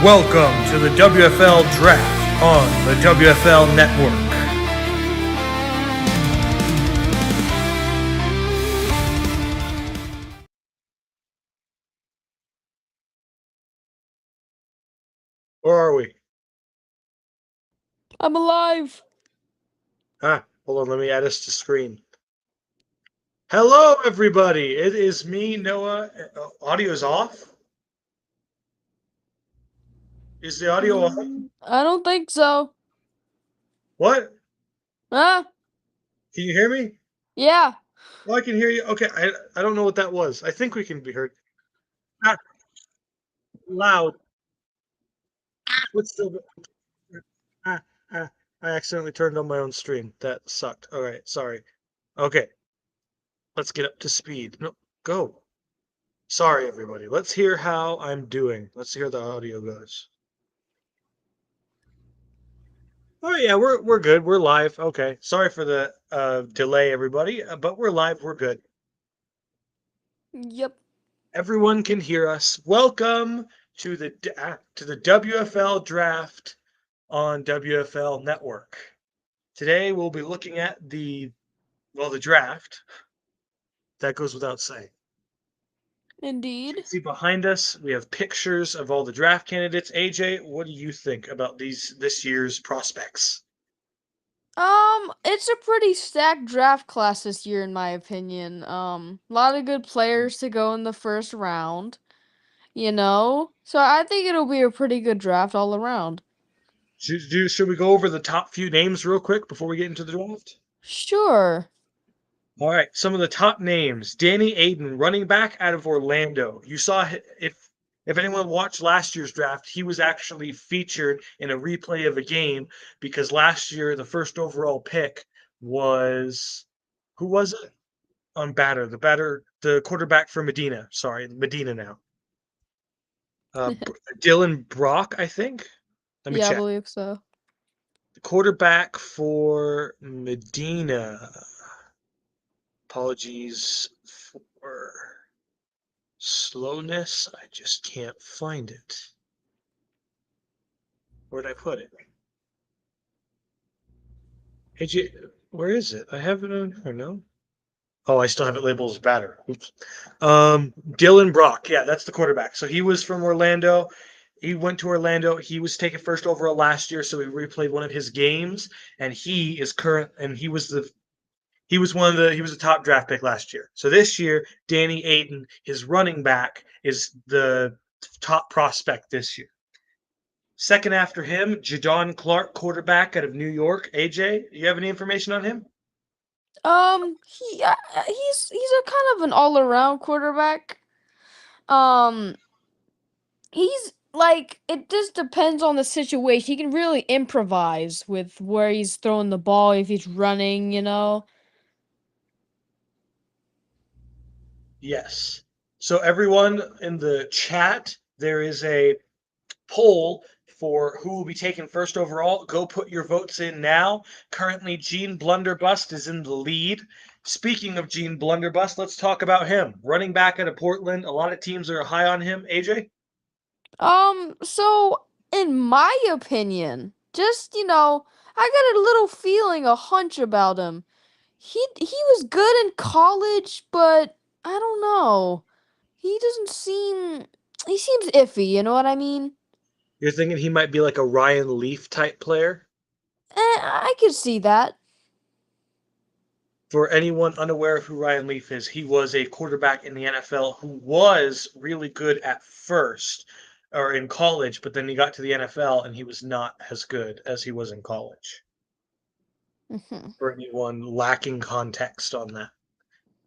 Welcome to the WFL Draft on the WFL Network. Where are we? I'm alive. Hold on, let me add us to screen. Hello, everybody. It is me, Noah. Audio's off? Is the audio on? I don't think so. What? Huh? Can you hear me? Yeah. Oh, I can hear you. Okay, I don't know what that was. I think we can be heard. Ah, loud. What's the... Ah, ah, I accidentally turned on my own stream. That sucked. All right, sorry. Okay, let's get up to speed. No, go. Sorry, everybody. Let's hear how I'm doing. Let's hear the audio goes. Oh yeah, we're good. We're live. Okay. Sorry for the delay, everybody, but we're live. We're good. Yep. Everyone can hear us. Welcome to the WFL Draft on WFL Network. Today we'll be looking at the draft. That goes without saying. You Indeed. can see behind us, we have pictures of all the draft candidates. AJ, what do you think about this year's prospects? It's a pretty stacked draft class this year, in my opinion. A lot of good players to go in the first round, So I think it'll be a pretty good draft all around. Should we go over the top few names real quick before we get into the draft? Sure. All right, some of the top names. Danny Aiden, running back out of Orlando. You saw if anyone watched last year's draft, he was actually featured in a replay of a game because last year the first overall pick was who was it? On the quarterback for Medina. Sorry, Medina now. Dylan Brock, I think. Let me Yeah, I check. believe so. The quarterback for Medina. Apologies for slowness. I just can't find it. Where'd I put it? Hey, where is it? I have it on here, no? Oh, I still have it labeled as batter. Oops. Dylan Brock. Yeah, that's the quarterback. So he was from Orlando. He went to Orlando. He was taken first overall last year, so we replayed one of his games, and he is current. And he was a top draft pick last year. So this year, Danny Aiden, his running back, is the top prospect this year. Second after him, Jadon Clark, quarterback out of New York. AJ, do you have any information on him? He's a kind of an all-around quarterback. Um, he's like it just depends on the situation. He can really improvise with where he's throwing the ball if he's running. Yes. So everyone in the chat, there is a poll for who will be taken first overall. Go put your votes in now. Currently, Gene Blunderbust is in the lead. Speaking of Gene Blunderbust, let's talk about him. Running back out of Portland. A lot of teams are high on him. AJ? So in my opinion, I got a little feeling, a hunch about him. He was good in college, but I don't know. He doesn't seem he seems iffy, you know what I mean? You're thinking he might be like a Ryan Leaf type player? I could see that. For anyone unaware of who Ryan Leaf is, he was a quarterback in the NFL who was really good at first or in college, but then he got to the NFL and he was not as good as he was in college. Mhm. For anyone lacking context on that.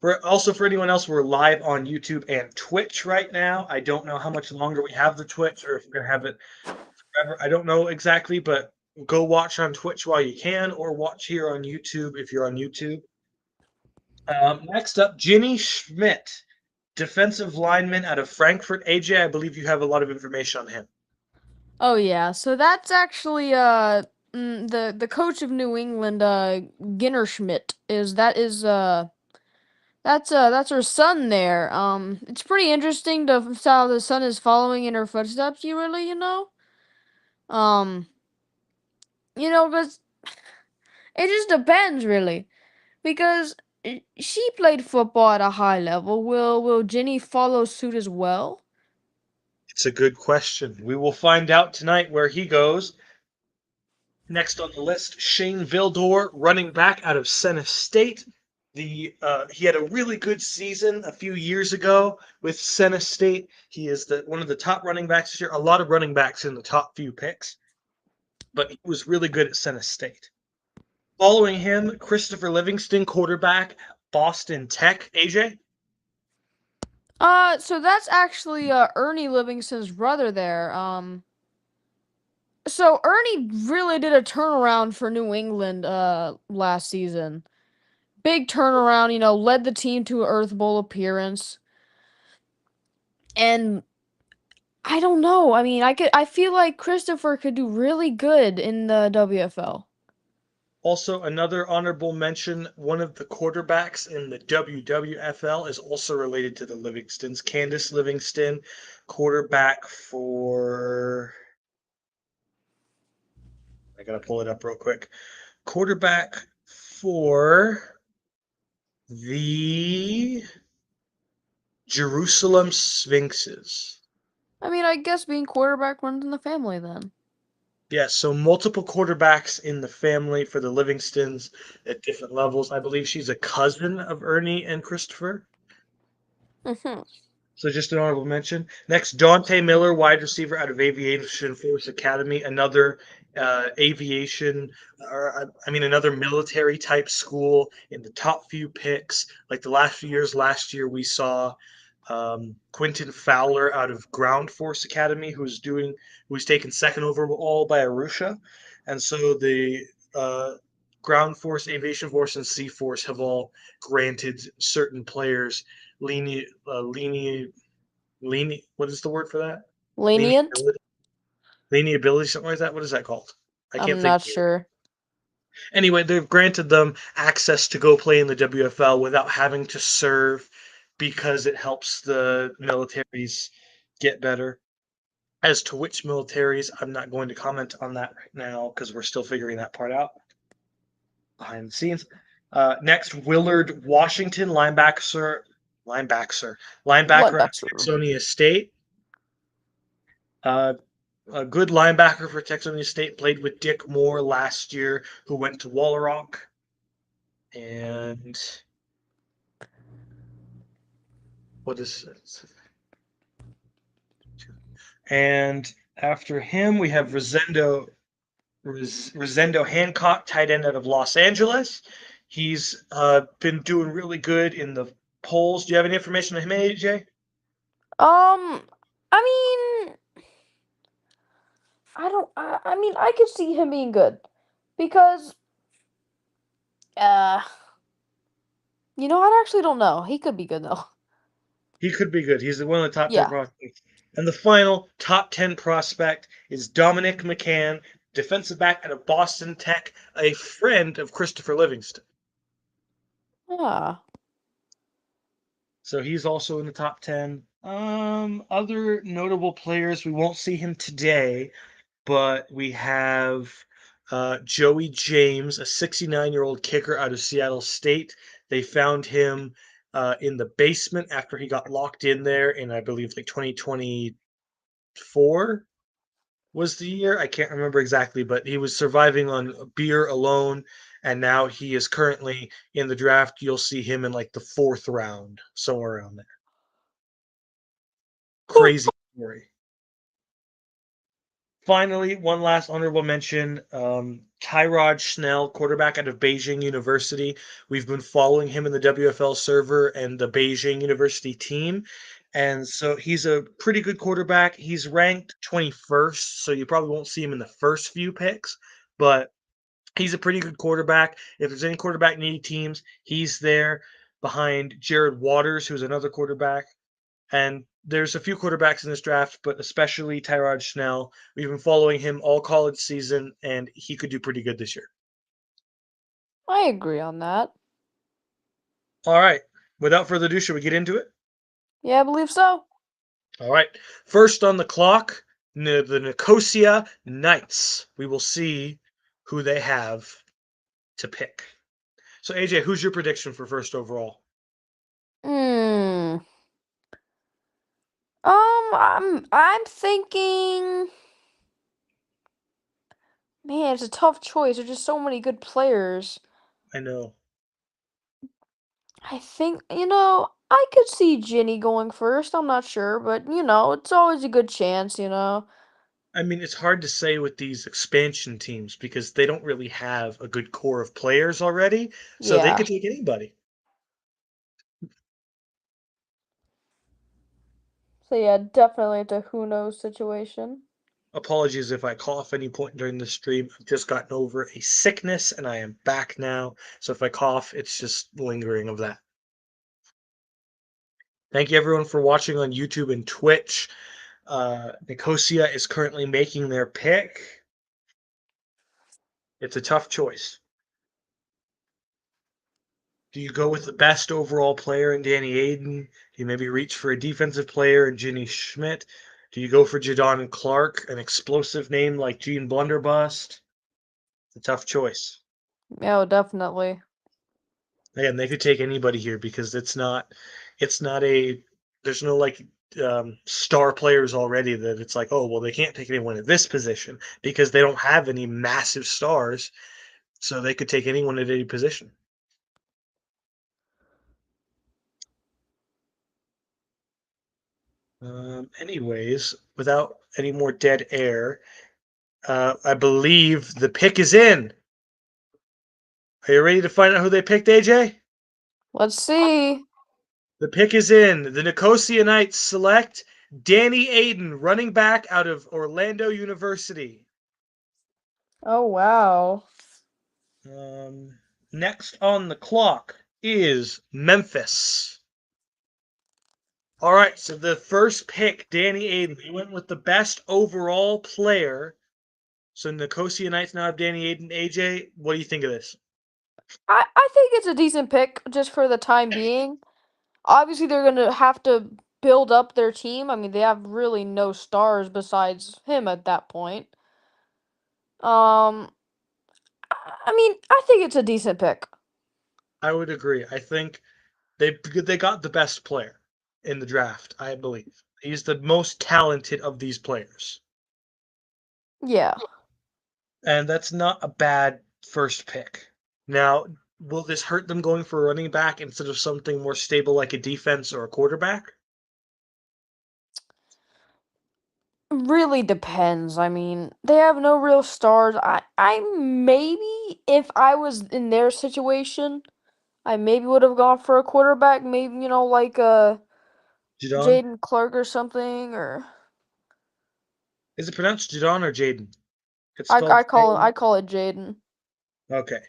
For anyone else, we're live on YouTube and Twitch right now. I don't know how much longer we have the Twitch or if we're going to have it forever. I don't know exactly, but go watch on Twitch while you can or watch here on YouTube if you're on YouTube. Next up, Ginny Schmidt, defensive lineman out of Frankfurt. AJ, I believe you have a lot of information on him. Oh yeah, so that's actually the coach of New England, Ginnerschmidt that's her son there. It's pretty interesting to how the son is following in her footsteps. You really. Um, because it just depends really. Because she played football at a high level. Will Jenny follow suit as well? It's a good question. We will find out tonight where he goes. Next on the list, Shane Vildor, running back out of Senna State. He had a really good season a few years ago with Senna State. He is one of the top running backs this year. A lot of running backs in the top few picks, but he was really good at Senna State. Following him, Christopher Livingston, quarterback, Boston Tech. AJ? So that's actually Ernie Livingston's brother there. So Ernie really did a turnaround for New England last season. Big turnaround, led the team to an Earth Bowl appearance. And I don't know. I mean, I feel like Christopher could do really good in the WFL. Also, another honorable mention, one of the quarterbacks in the WWFL is also related to the Livingstons. Candace Livingston, quarterback for. I gotta pull it up real quick. Quarterback for the Jerusalem Sphinxes. I mean, I guess being quarterback runs in the family then. Yeah, so multiple quarterbacks in the family for the Livingstons at different levels. I believe she's a cousin of Ernie and Christopher. Mhm. So just an honorable mention. Next, Dante Miller, wide receiver out of Aviation Force Academy, another aviation, or I mean, another military type school in the top few picks. Like the last few years, last year we saw Quentin Fowler out of Ground Force Academy, who's taken second overall by Arusha, and so the Ground Force, Aviation Force, and Sea Force have all granted certain players lenient. What is the word for that? Lenient? Leniability, leniability, something like that. What is that called? I can't I'm think. not sure. Anyway, they've granted them access to go play in the WFL without having to serve because it helps the militaries get better. As to which militaries, I'm not going to comment on that right now because we're still figuring that part out behind the scenes. Next, Willard Washington, linebacker, linebacker out of Linebacker. Texonia State. Uh, a good linebacker for Texonia State, played with Dick Moore last year, who went to Wallarock. And what is it? And after him, we have Rosendo Hancock, tight end out of Los Angeles. He's been doing really good in the polls. Do you have any information on him, AJ? Um, I mean, I don't. I mean, I could see him being good because, uh, I actually don't know. He could be good though. He could be good. He's one of the top 10 Yeah. prospects. And the final top 10 prospect is Dominic McCann, defensive back out of Boston Tech, a friend of Christopher Livingston. Ah. So he's also in the top 10. Other notable players, we won't see him today, but we have Joey James, a 69-year-old kicker out of Seattle State. They found him in the basement after he got locked in there in, I believe, like 2024 was the year. I can't remember exactly, but he was surviving on beer alone, and now he is currently in the draft. You'll see him in like the fourth round, somewhere around there. Crazy story. Finally, one last honorable mention, Tyrod Schnell, quarterback out of Beijing University. We've been following him in the WFL server and the Beijing University team. And so he's a pretty good quarterback. He's ranked 21st, so you probably won't see him in the first few picks, but he's a pretty good quarterback. If there's any quarterback needy teams, he's there behind Jared Waters, who's another quarterback. And there's a few quarterbacks in this draft, but especially Tyrod Schnell. We've been following him all college season, and he could do pretty good this year. I agree on that. All right. Without further ado, should we get into it? Yeah, I believe so. All right. First on the clock, the Nicosia Knights. We will see who they have to pick. So AJ, who's your prediction for first overall? Hmm. I'm thinking. Man, it's a tough choice. There's just so many good players. I know. I think, I could see Ginny going first. I'm not sure, but it's always a good chance. I mean, it's hard to say with these expansion teams because they don't really have a good core of players already, so they Yeah. could take anybody. So yeah, definitely it's a who knows situation. Apologies if I cough any point during the stream. I've just gotten over a sickness and I am back now. So if I cough, it's just lingering of that. Thank you everyone for watching on YouTube and Twitch. Nicosia is currently making their pick. It's a tough choice. Do you go with the best overall player in Danny Aiden? Do you maybe reach for a defensive player in Ginny Schmidt? Do you go for Jadon Clark, an explosive name like Gene Blunderbust? It's a tough choice. Yeah, definitely. Again, they could take anybody here because it's not a there's no like star players already that it's like, oh well, they can't take anyone at this position because they don't have any massive stars, so they could take anyone at any position. Anyways, without any more dead air, I believe the pick is in. Are you ready to find out who they picked, AJ? Let's see. The pick is in. The Nicosia Knights select Danny Aiden, running back out of Orlando University. Oh wow. Next on the clock is Memphis. All right, so the first pick, Danny Aiden. We went with the best overall player. So Nicosia Knights now have Danny Aiden. AJ, what do you think of this? I think it's a decent pick just for the time being. Obviously they're gonna have to build up their team. I mean, they have really no stars besides him at that point. Um, I mean, I think it's a decent pick. I would agree. I think they got the best player in the draft, I believe. He's the most talented of these players. Yeah. And that's not a bad first pick. Now, will this hurt them going for a running back instead of something more stable like a defense or a quarterback? Really depends. I mean, they have no real stars. I maybe if I was in their situation, I maybe would have gone for a quarterback, maybe, like Jadon? Jaden Clark or something, or Is it pronounced Jadon or Jaden? It's I spelled I call J. I call it Jaden. Okay.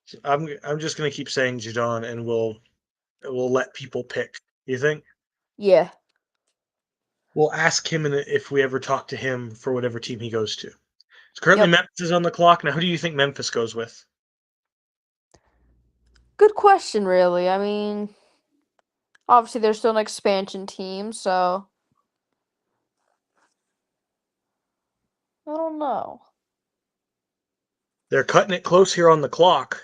So I'm just gonna keep saying Jadon and we'll let people pick. You think? Yeah. We'll ask him if we ever talk to him for whatever team he goes to. So currently Yep. Memphis is on the clock. Now who do you think Memphis goes with? Good question, really. I mean, obviously they're still an expansion team, so I don't know. They're cutting it close here on the clock.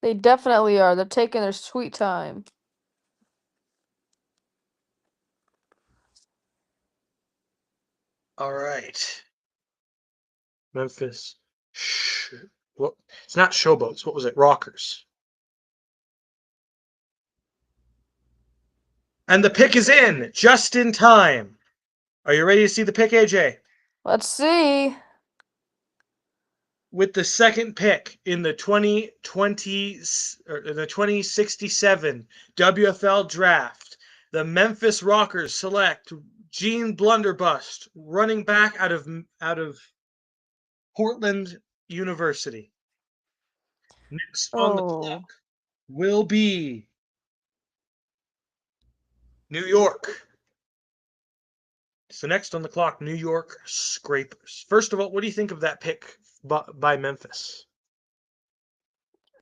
They definitely are. They're taking their sweet time. All right. Memphis. Sh- well, it's not Showboats. What was it? Rockers. And the pick is in just in time. Are you ready to see the pick, AJ? Let's see. With the second pick in the 2020 or the 2067 WFL Draft, the Memphis Rockers select Gene Blunderbust, running back out of Portland University. Next on the Oh. clock will be New York. So next on the clock, New York Scrapers. First of all, what do you think of that pick by Memphis?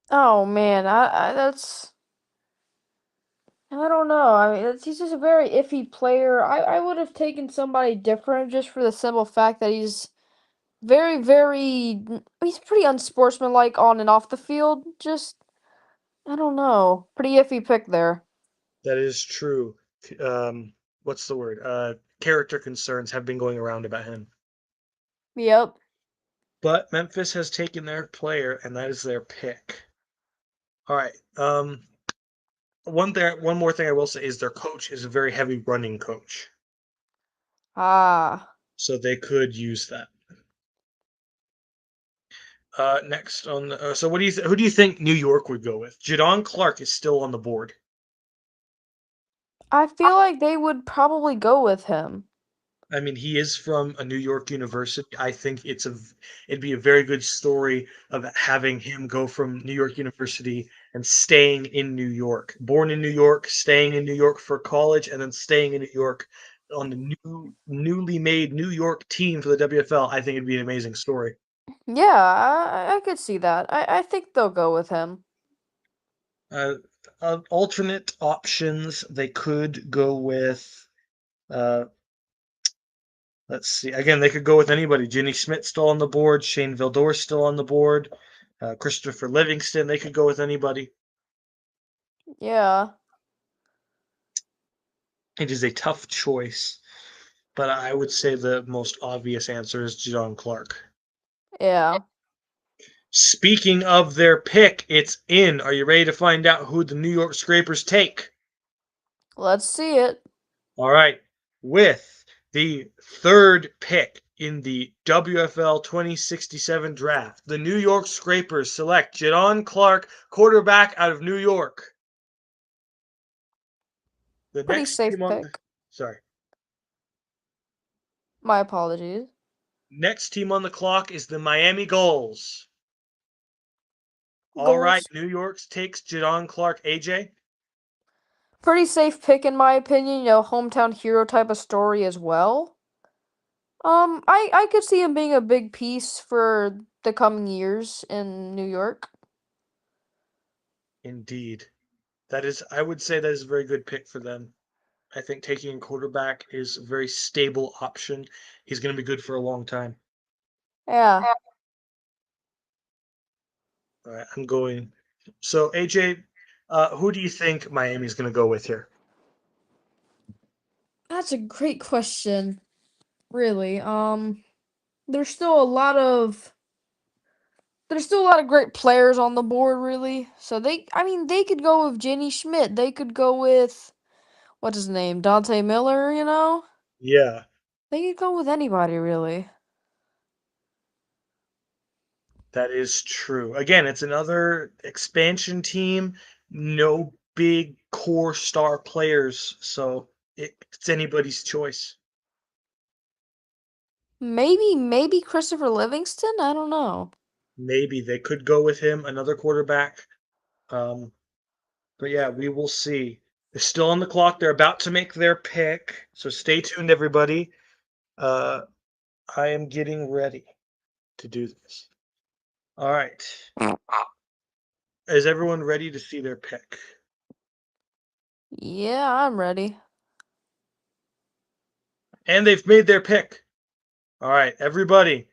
Oh man, I that's I don't know. I mean, he's just a very iffy player. I would have taken somebody different just for the simple fact that he's he's pretty unsportsmanlike on and off the field. Just, I don't know. Pretty iffy pick there. That is true. What's the word? Character concerns have been going around about him. Yep. But Memphis has taken their player, and that is their pick. All right. One more thing I will say is their coach is a very heavy running coach, Ah. so they could use that. Next on so what do you who do you think New York would go with? Jadon Clark is still on the board. I feel like they would probably go with him. I mean, he is from a New York university. I think it'd be a very good story of having him go from New York University and staying in New York. Born in New York, staying in New York for college, and then staying in New York on the newly made New York team for the WFL. I think it'd be an amazing story. Yeah, I could see that. I think they'll go with him. Uh, Alternate options, they could go with uh, let's see. Again, they could go with anybody. Jenny Schmidt's still on the board. Shane Vildor's still on the board. Christopher Livingston. They could go with anybody. Yeah. It is a tough choice, but I would say the most obvious answer is Jadon Clark. Yeah. Speaking of their pick, it's in. Are you ready to find out who the New York Scrapers take? Let's see it. All right. With the third pick in the WFL 2067 draft, the New York Scrapers select Jadon Clark, quarterback out of New York. The Pretty next safe team on pick. sorry. My apologies. Next team on the clock is the Miami Gulls. All right, Goals. New York takes Jadon Clark. AJ, Pretty safe pick in my opinion, hometown hero type of story as well. I could see him being a big piece for the coming years in New York. indeed. That is, I would say that is a very good pick for them. I think taking a quarterback is a very stable option. He's going to be good for a long time. Yeah, All right, I'm going. So, AJ, who do you think Miami's going to go with here? that's a great question. Really. There's still a lot of there's still a lot of great players on the board, really. So I mean, they could go with Jenny Schmidt. They could go with what's his name, Dante Miller. Yeah, They could go with anybody, really. that is true. Again, it's another expansion team. No big core star players, so it's anybody's choice. Maybe Christopher Livingston. I don't know. Maybe they could go with him, another quarterback. Um, but yeah, we will see. They're still on the clock. They're about to make their pick, so stay tuned, everybody. Uh, I am getting ready to do this. All right. Is everyone ready to see their pick? Yeah, I'm ready. And they've made their pick. All right, everybody.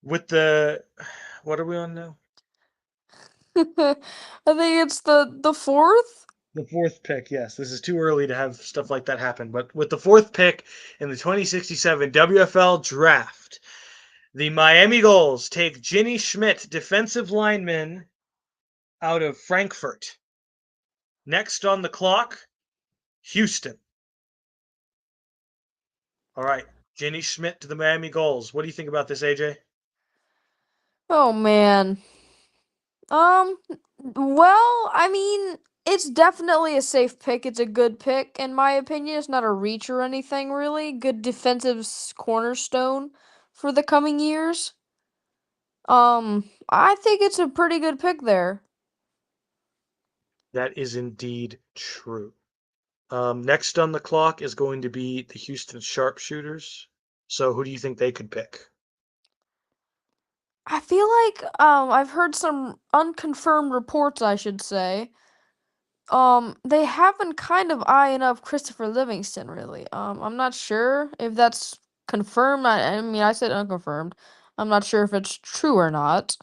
With the what are we on now? I think it's the fourth. The fourth pick. Yes, this is too early to have stuff like that happen. But with the fourth pick in the 2067 WFL Draft, the Miami Gulls take Ginny Schmidt, defensive lineman out of Frankfurt. Next on the clock, Houston. All right, Ginny Schmidt to the Miami Gulls. What do you think about this, AJ? Oh man. Um, well, I mean, it's definitely a safe pick. It's a good pick, in my opinion. It's not a reach or anything, really. Good defensive cornerstone for the coming years. I think it's a pretty good pick there. That is indeed true. Next on the clock is going to be the Houston Sharpshooters. So who do you think they could pick? I feel like, I've heard some unconfirmed reports, I should say, They have been kind of eyeing up Christopher Livingston, really. I'm not sure if that's confirmed. I mean, I said unconfirmed. I'm not sure if it's true or not.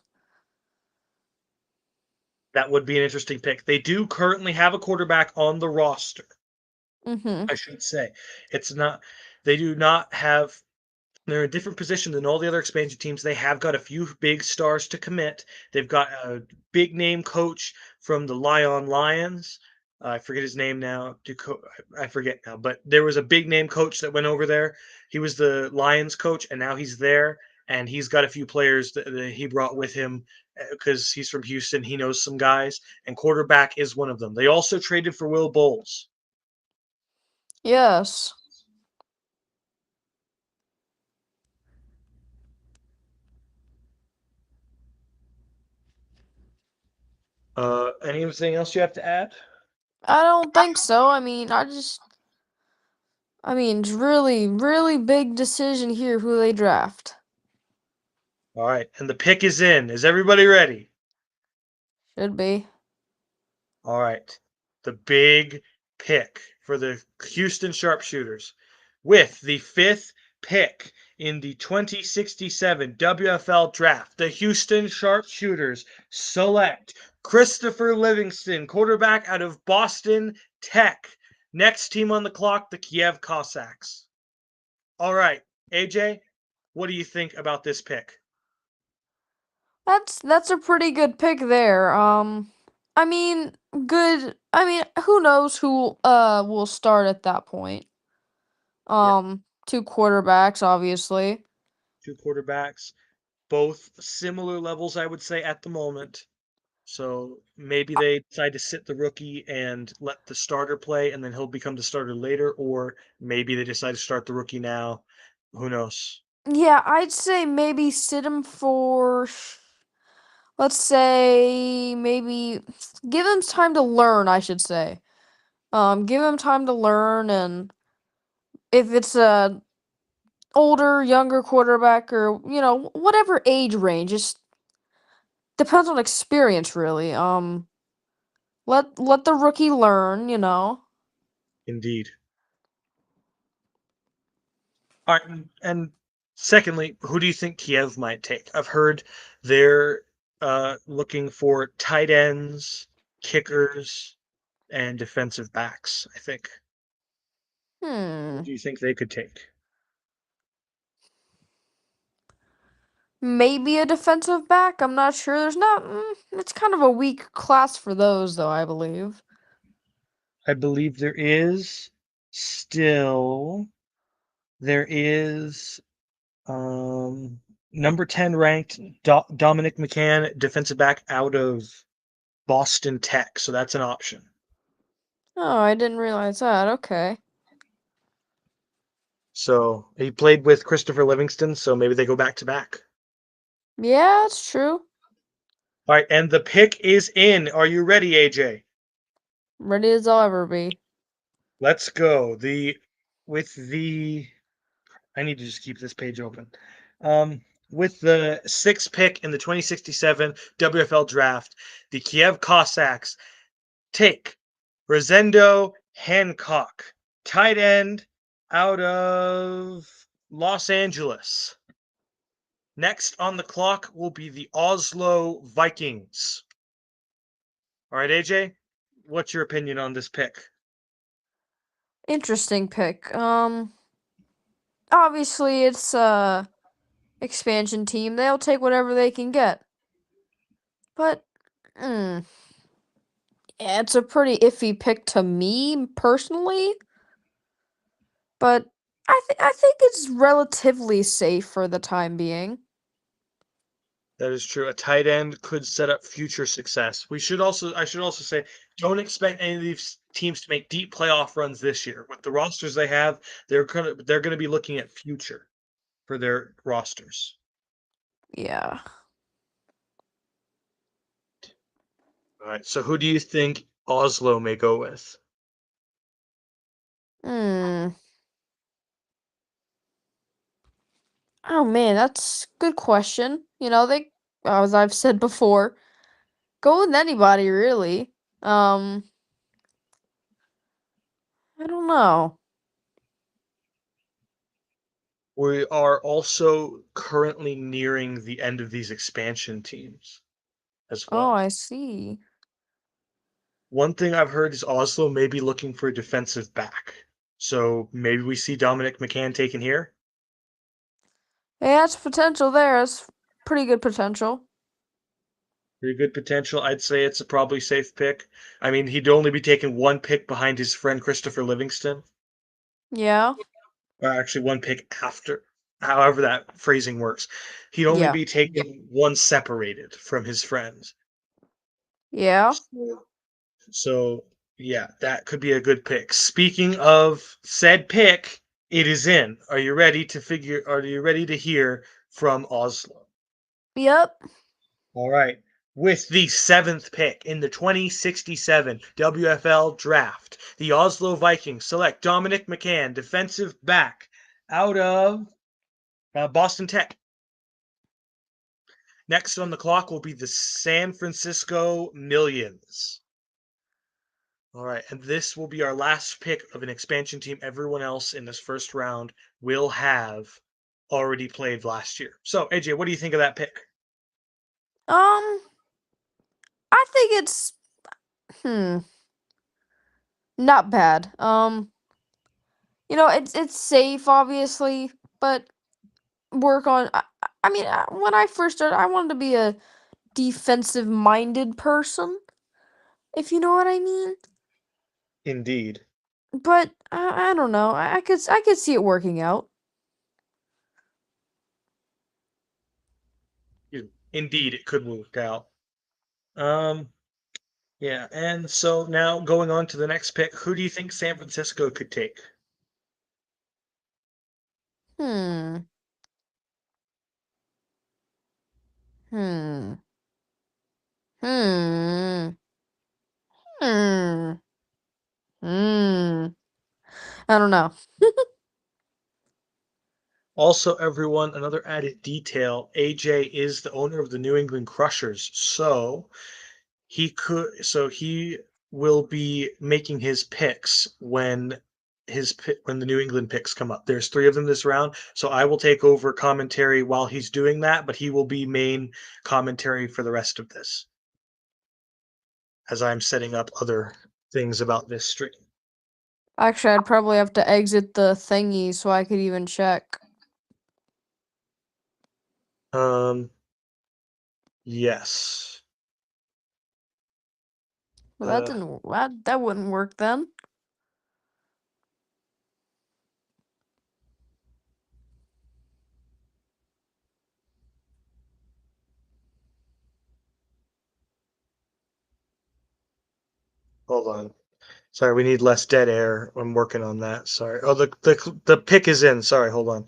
That would be an interesting pick. They do currently have a quarterback on the roster, Mm-hmm. I should say. It's not, they do not have, they're in a different position than all the other expansion teams. They have got a few big stars to commit. They've got a big name coach from the Lyon Lions. I forget his name now. I forget now, but there was a big name coach that went over there. He was the Lions coach, and now he's there. And he's got a few players that he brought with him because he's from Houston. He knows some guys, and quarterback is one of them. They also traded for Will Bowles. Yes. Anything else you have to add? I don't think so. It's really, really big decision here who they draft. All right, and the pick is in. Is everybody ready? Should be. All right. The big pick for the Houston Sharpshooters with the fifth pick in the 2067 WFL Draft. The Houston Sharpshooters select Christopher Livingston, quarterback out of Boston Tech. Next team on the clock, the Kiev Cossacks. All right, AJ, what do you think about this pick? That's a pretty good pick there. I mean, good. I mean, who knows who will start at that point? Yeah, Two quarterbacks, obviously. two quarterbacks, both similar levels, I would say, at the moment. So maybe they decide to sit the rookie and let the starter play, and then he'll become the starter later, or maybe they decide to start the rookie now. Who knows? Yeah, I'd say maybe sit him for, let's say, maybe give him time to learn, I should say. Give him time to learn, and if it's a older, younger quarterback, or whatever age range, just depends on experience, really. Let the rookie learn. Indeed. All right, and secondly, who do you think Kiev might take? I've heard they're looking for tight ends, kickers, and defensive backs. I think. Who Hmm. do you think they could take? Maybe a defensive back. I'm not sure. There's not. It's kind of a weak class for those, though, I believe. I believe there is still there is number 10 ranked Dominic McCann, defensive back out of Boston Tech. So that's an option. Oh, I didn't realize that. Okay. So he played with Christopher Livingston. So maybe they go back to back. Yeah, that's true. All right. And the pick is in. Are you ready, AJ? Ready as I'll ever be. Let's go. I need to just keep this page open. With the sixth pick in the 2067 WFL draft, the Kiev Cossacks take Rosendo Hancock, tight end out of Los Angeles. Next on the clock will be the Oslo Vikings. All right, AJ, what's your opinion on this pick? Interesting pick. Obviously it's a expansion team. They'll take whatever they can get. But, hmm, yeah, it's a pretty iffy pick to me personally. But I think it's relatively safe for the time being. That is true. A tight end could set up future success. I should also say, don't expect any of these teams to make deep playoff runs this year. With the rosters they have, they're gonna be looking at future for their rosters. Yeah. All right. So who do you think Oslo may go with? Hmm. Oh man, that's a good question. As I've said before, go with anybody really. Um, I don't know. We are also currently nearing the end of these expansion teams as Oh, well. I see. One thing I've heard is Oslo may be looking for a defensive back. So maybe we see Dominic McCann taken here. Yeah, it's potential there. It's pretty good potential. Pretty good potential. I'd say it's a probably safe pick. I mean, he'd only be taking one pick behind his friend Christopher Livingston, Yeah. or actually one pick after, however that phrasing works. He'd only Yeah. be taking one separated from his friends. Yeah. So, yeah, that could be a good pick. Speaking of said pick, it is in. Are you ready to figure? Are you ready to hear from Oslo? Yep. All right. With the seventh pick in the 2067 WFL Draft, the Oslo Vikings select Dominic McCann, defensive back, out of Boston Tech. Next on the clock will be the San Francisco Millions. All right, and this will be our last pick of an expansion team. Everyone else in this first round will have already played last year. So, AJ, what do you think of that pick? Um, I think it's hmm, not bad. It's safe obviously, but work on I mean, when I first started, I wanted to be a defensive minded person, if you know what I mean. Indeed. But I don't know. I could see it working out. Indeed, it could work out. Um, yeah, and so now going on to the next pick, who do you think San Francisco could take? Hmm. Hmm. Hmm. Hmm. Hmm. I don't know. Also, everyone, another added detail, AJ is the owner of the New England Crushers, so he will be making his picks when when the New England picks come up. There's three of them this round, so I will take over commentary while he's doing that, but he will be main commentary for the rest of this as I'm setting up other things about this stream. Actually, I'd probably have to exit the thingy so I could even check. Um, yes. Well, that Uh, didn't that wouldn't work then. hold on. Sorry, we need less dead air. I'm working on that. Sorry. Oh, the pick is in. Sorry, hold on.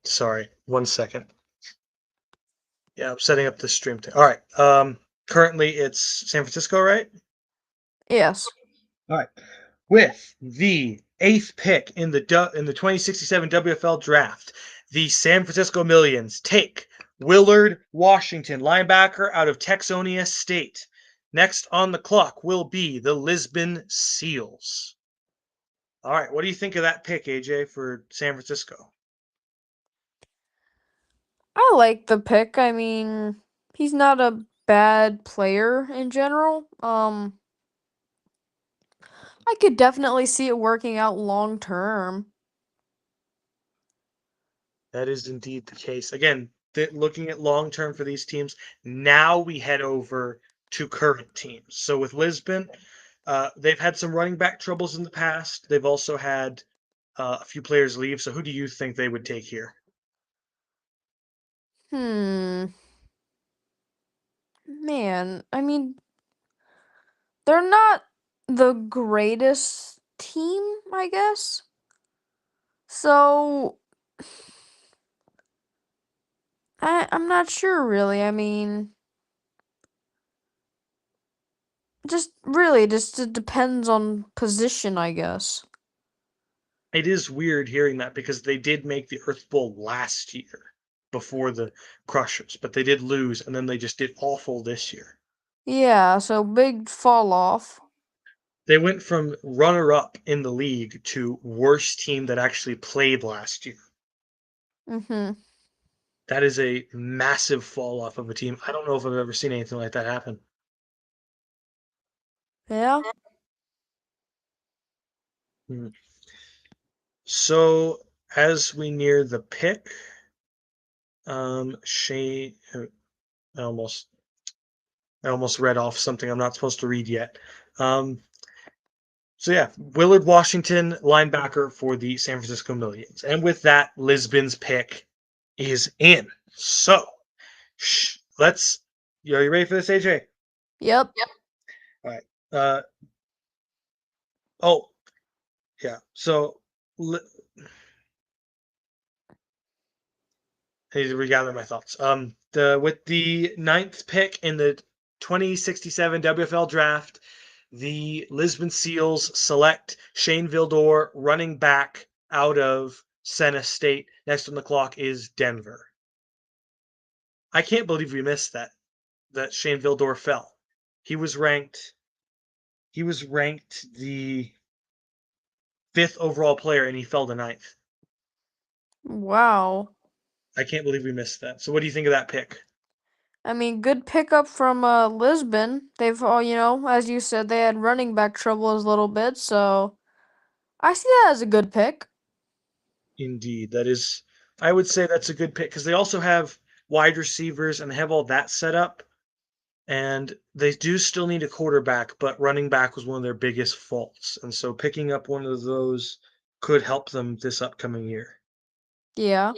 Sorry. 1 second. Yeah, I'm setting up the stream. All right. Currently it's San Francisco, right? Yes. All right. With the eighth pick in the 2067 WFL Draft, the San Francisco Millions take Willard Washington, linebacker out of Texonia State. Next on the clock will be the Lisbon Seals. All right, what do you think of that pick, AJ, for San Francisco? I like the pick. I mean, he's not a bad player in general. I could definitely see it working out long term. That is indeed the case. Again, looking at long term for these teams, now we head over to current teams. So with Lisbon, they've had some running back troubles in the past. They've also had a few players leave. So who do you think they would take here? Hmm. Man, I mean, they're not the greatest team, I guess. So, I'm not sure really. I mean, just it depends on position, I guess. It is weird hearing that because they did make the Earth Bowl last year before the Crushers, but they did lose, and then they just did awful this year. Yeah, so big fall off. They went from runner-up in the league to worst team that actually played last year. Mm-hmm. That is a massive fall off of a team. I don't know if I've ever seen anything like that happen. Yeah. Hmm. So as we near the pick, Shane, I almost I almost read off something I'm not supposed to read yet. So yeah, Willard Washington, linebacker for the San Francisco Millions. And with that, Lisbon's pick is in. So let's. Are you ready for this, AJ? Yep. All right. Uh, oh, yeah. So I need to regather my thoughts. With the ninth pick in the 2067 WFL Draft, the Lisbon Seals select Shane Vildor, running back out of Sena State. Next on the clock is Denver. I can't believe we missed that Shane Vildor fell. He was ranked the fifth overall player, and he fell to ninth. Wow. I can't believe we missed that. So, what do you think of that pick? I mean, good pickup from Lisbon. They've all, as you said, they had running back troubles a little bit, so I see that as a good pick. Indeed, that is. I would say that's a good pick because they also have wide receivers and they have all that set up, and they do still need a quarterback, but running back was one of their biggest faults, and so picking up one of those could help them this upcoming year. Yeah.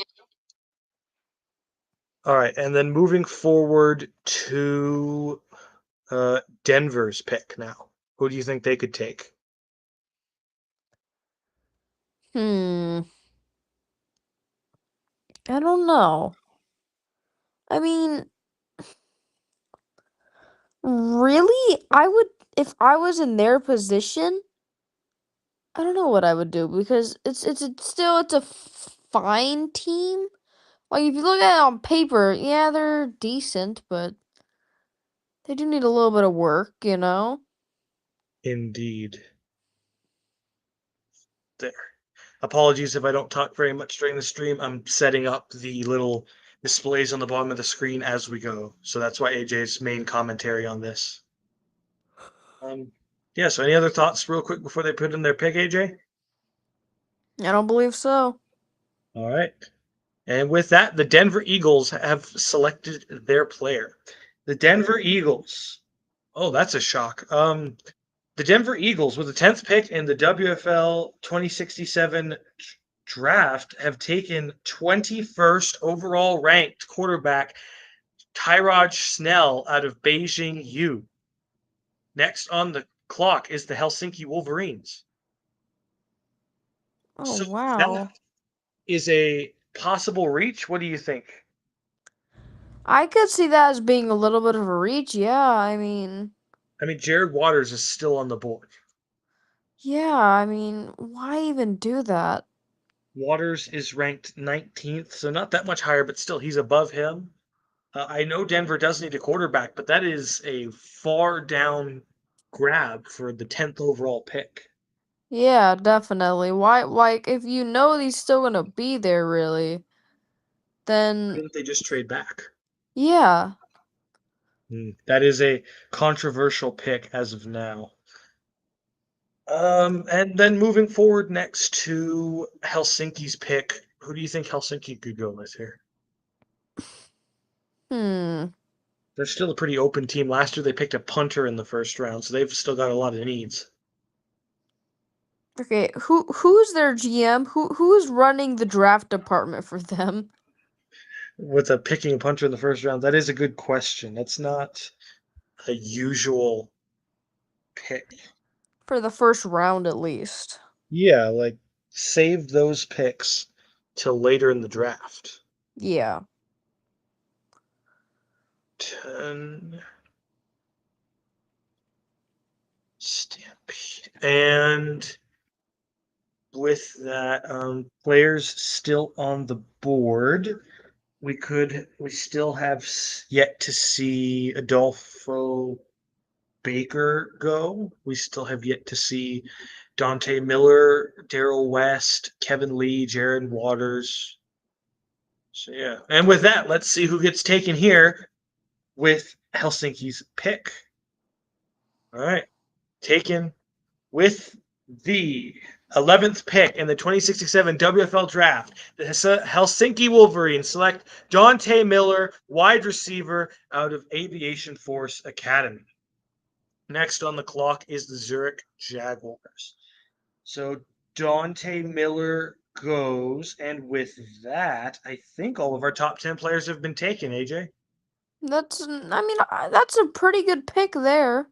All right, and then moving forward to Denver's pick now. Who do you think they could take? Hmm. I don't know. I mean, really, if I was in their position, I don't know what I would do because it's a fine team. Like if you look at it on paper, yeah, they're decent, but they do need a little bit of work. Indeed. There. Apologies if I don't talk very much during the stream. I'm setting up the little displays on the bottom of the screen as we go. So that's why AJ's main commentary on this. Yeah, so any other thoughts real quick before they put in their pick, AJ? I don't believe so. All right. And with that, the Denver Eagles have selected their player. The Denver Eagles. Oh, that's a shock. The Denver Eagles, with the 10th pick in the WFL 2067 draft, have taken 21st overall ranked quarterback Tyrod Snell out of Beijing U. Next on the clock is the Helsinki Wolverines. Oh, So that wow. is a possible reach. What do you think? I could see that as being a little bit of a reach. Yeah, I mean, I mean, Jared Waters is still on the board. why even do that? Waters is ranked 19th, so not that much higher, but still he's above him. I know Denver does need a quarterback, but that is a far down grab for the 10th overall pick. Yeah, definitely. Why, like, if you know he's still gonna be there, really, Why then didn't they just trade back? yeah. That is a controversial pick as of now. And then moving forward next to Helsinki's pick, who do you think Helsinki could go with here? Hmm. They're still a pretty open team. Last year they picked a punter in the first round, so they've still got a lot of needs. Okay, who's their GM? Who's running the draft department for them With a picking a punter in the first round, that is a good question. That's not a usual pick. for the first round at least? Yeah, like save those picks till later in the draft. Yeah. 10 Stampede. And with that, players still on the board. We still have yet to see Adolfo Baker go. We still have yet to see Dante Miller, Daryl West, Kevin Lee, Jared Waters. So yeah. And with that, let's see who gets taken here with Helsinki's pick. All right. Taken with the 11th pick in the 2067 WFL Draft, the Helsinki Wolverines select Dante Miller, wide receiver out of Aviation Force Academy. Next on the clock is the Zurich Jaguars. So Dante Miller goes, and with that, I think all of our top 10 players have been taken, AJ. That's a pretty good pick there, in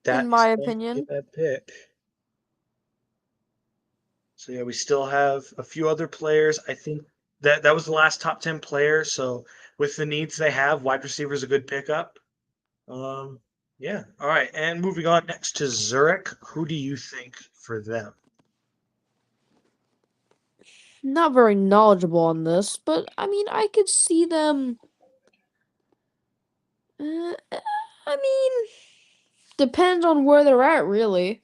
That is my going to be opinion. that pick. So yeah, we still have a few other players. I think that was the last top 10 player. So with the needs they have, wide receiver is a good pickup. Um, yeah. All right. And moving on next to Zurich, who do you think for them? Not very knowledgeable on this, but I could see them. Uh, I mean, depends on where they're at, really.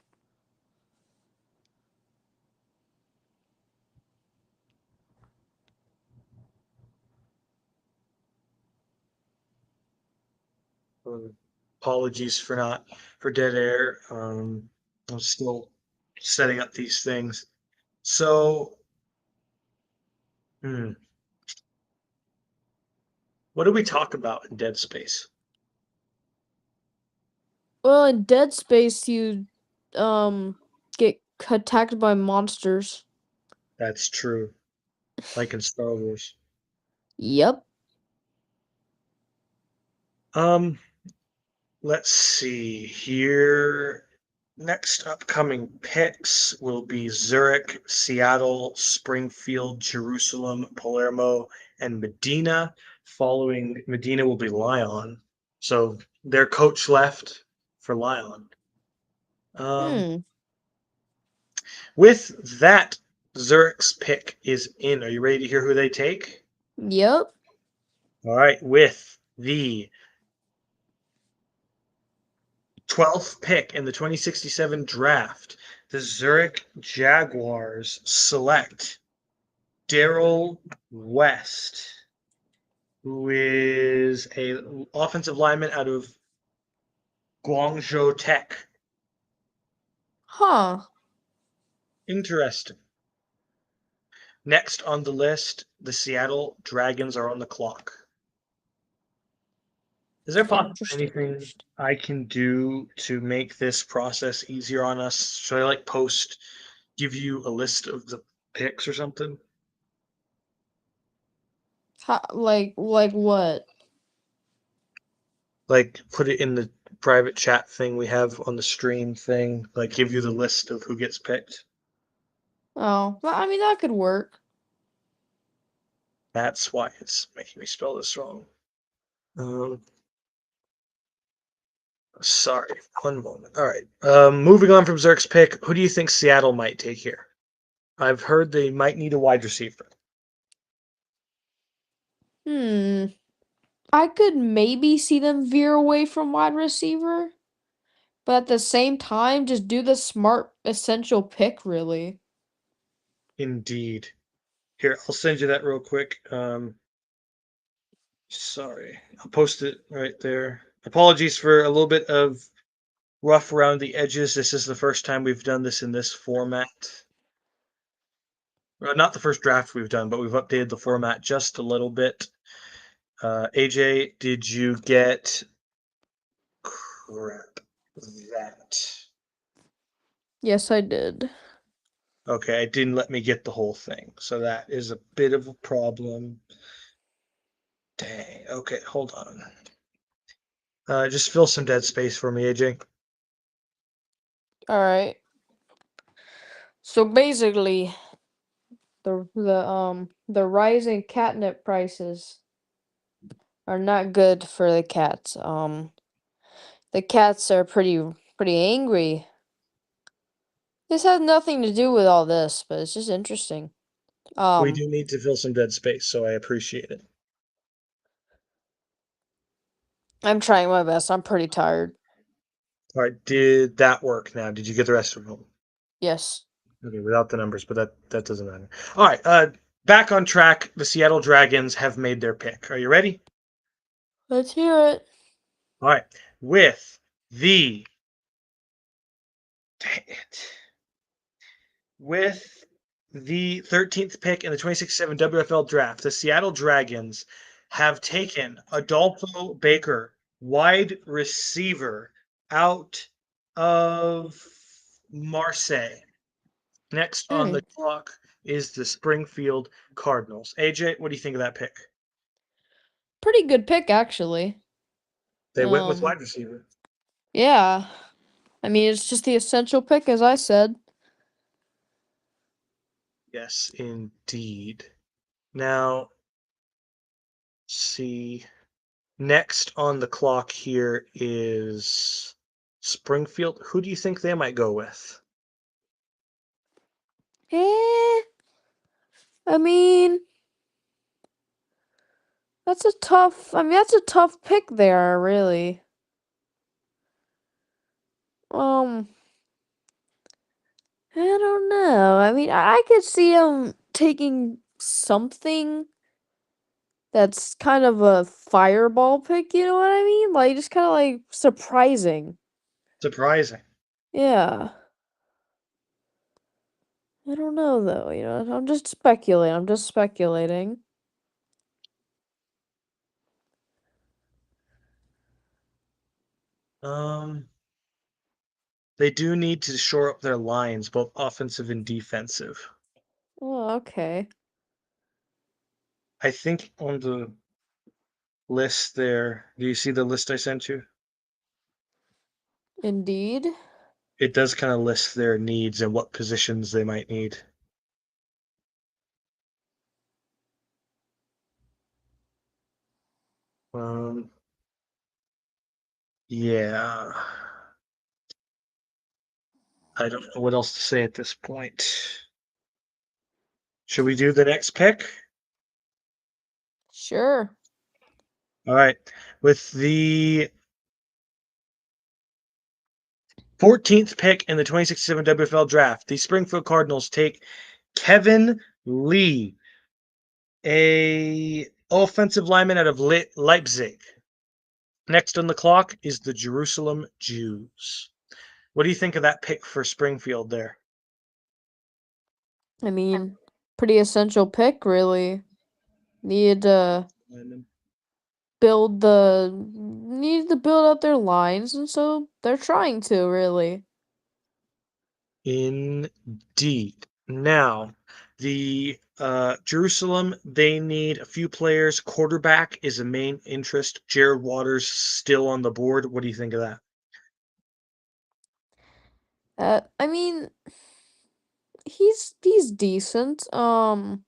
Apologies for not for dead air. I'm still setting up these things. So, hmm, what do we talk about in Dead Space? Well, in Dead Space, you um get attacked by monsters. That's true, like in Star Wars. Yep. Um, let's see here. Next upcoming picks will be Zurich, Seattle, Springfield, Jerusalem, Palermo, and Medina. Following Medina will be Lyon. So their coach left for Lyon. Um, Hmm. with that, Zurich's pick is in. Are you ready to hear who they take? Yep. All right, with the 12th pick in the 2067 draft, the Zurich Jaguars select Daryl West, who is a offensive lineman out of Guangzhou Tech. Huh. Interesting. Next on the list, the Seattle Dragons are on the clock. Is there possibly Interesting. anything I can do to make this process easier on us? Should I give you a list of the picks or something? Like what? Like put it in the private chat thing we have on the stream thing, like give you the list of who gets picked. Oh, well, that could work. That's why it's making me spell this wrong. Um, sorry, one moment. All right. Moving on from Zerk's pick, who do you think Seattle might take here? I've heard they might need a wide receiver. Hmm. I could maybe see them veer away from wide receiver, but at the same time, just do the smart essential pick, really. Indeed. Here, I'll send you that real quick. Sorry, I'll post it right there. Apologies for a little bit of rough around the edges. This is the first time we've done this in this format. Not the first draft we've done, but we've updated the format just a little bit. AJ, did you get crap that? Yes, I did. Okay, it didn't let me get the whole thing, so that is a bit of a problem. Dang. Okay, hold on. Just fill some dead space for me, AJ. All right. So basically, the rising catnip prices are not good for the cats. The cats are pretty angry. This has nothing to do with all this, but it's just interesting. We Um, do need to fill some dead space, so I appreciate it. I'm trying my best. I'm pretty tired. All right, did that work now? Did you get the rest of them? Yes. Okay, without the numbers, but that doesn't matter. All right, back on track. The Seattle Dragons have made their pick. Are you ready? Let's hear it. All right, with the dang it, with the 13th pick in the 2067 WFL Draft, the Seattle Dragons have taken Adolfo Baker, wide receiver, out of Marseille. Next on Hmm. the clock is the Springfield Cardinals. AJ, what do you think of that pick? Pretty good pick, actually. They went with Um, wide receiver. yeah. I mean, it's just the essential pick, as I said. Yes, indeed. Now, see. Next on the clock here is Springfield. Who do you think they might go with? Eh, I mean, that's a tough pick there, really. Um, I don't know. I mean, I could see him taking something that's kind of a fireball pick, you know what I mean? Like, just kind of like surprising. Surprising. Yeah. I don't know though, I'm just speculating. I'm just speculating. Um, they do need to shore up their lines, both offensive and defensive. Oh, okay. I think on the list there, do you see the list I sent you? Indeed. It does kind of list their needs and what positions they might need. Um, yeah. I don't know what else to say at this point. Should we do the next pick? Sure. All right. With the 14th pick in the 2067 WFL Draft, the Springfield Cardinals take Kevin Lee, a offensive lineman out of Leipzig. Next on the clock is the Jerusalem Jews. What do you think of that pick for Springfield there? I mean, pretty essential pick, really. Needed to needed to build up their lines, and so they're trying to, really. Indeed. Now, the Jerusalem, they need a few players. Quarterback is a main interest. Jared Waters still on the board. What do you think of that? I mean, he's decent. I'd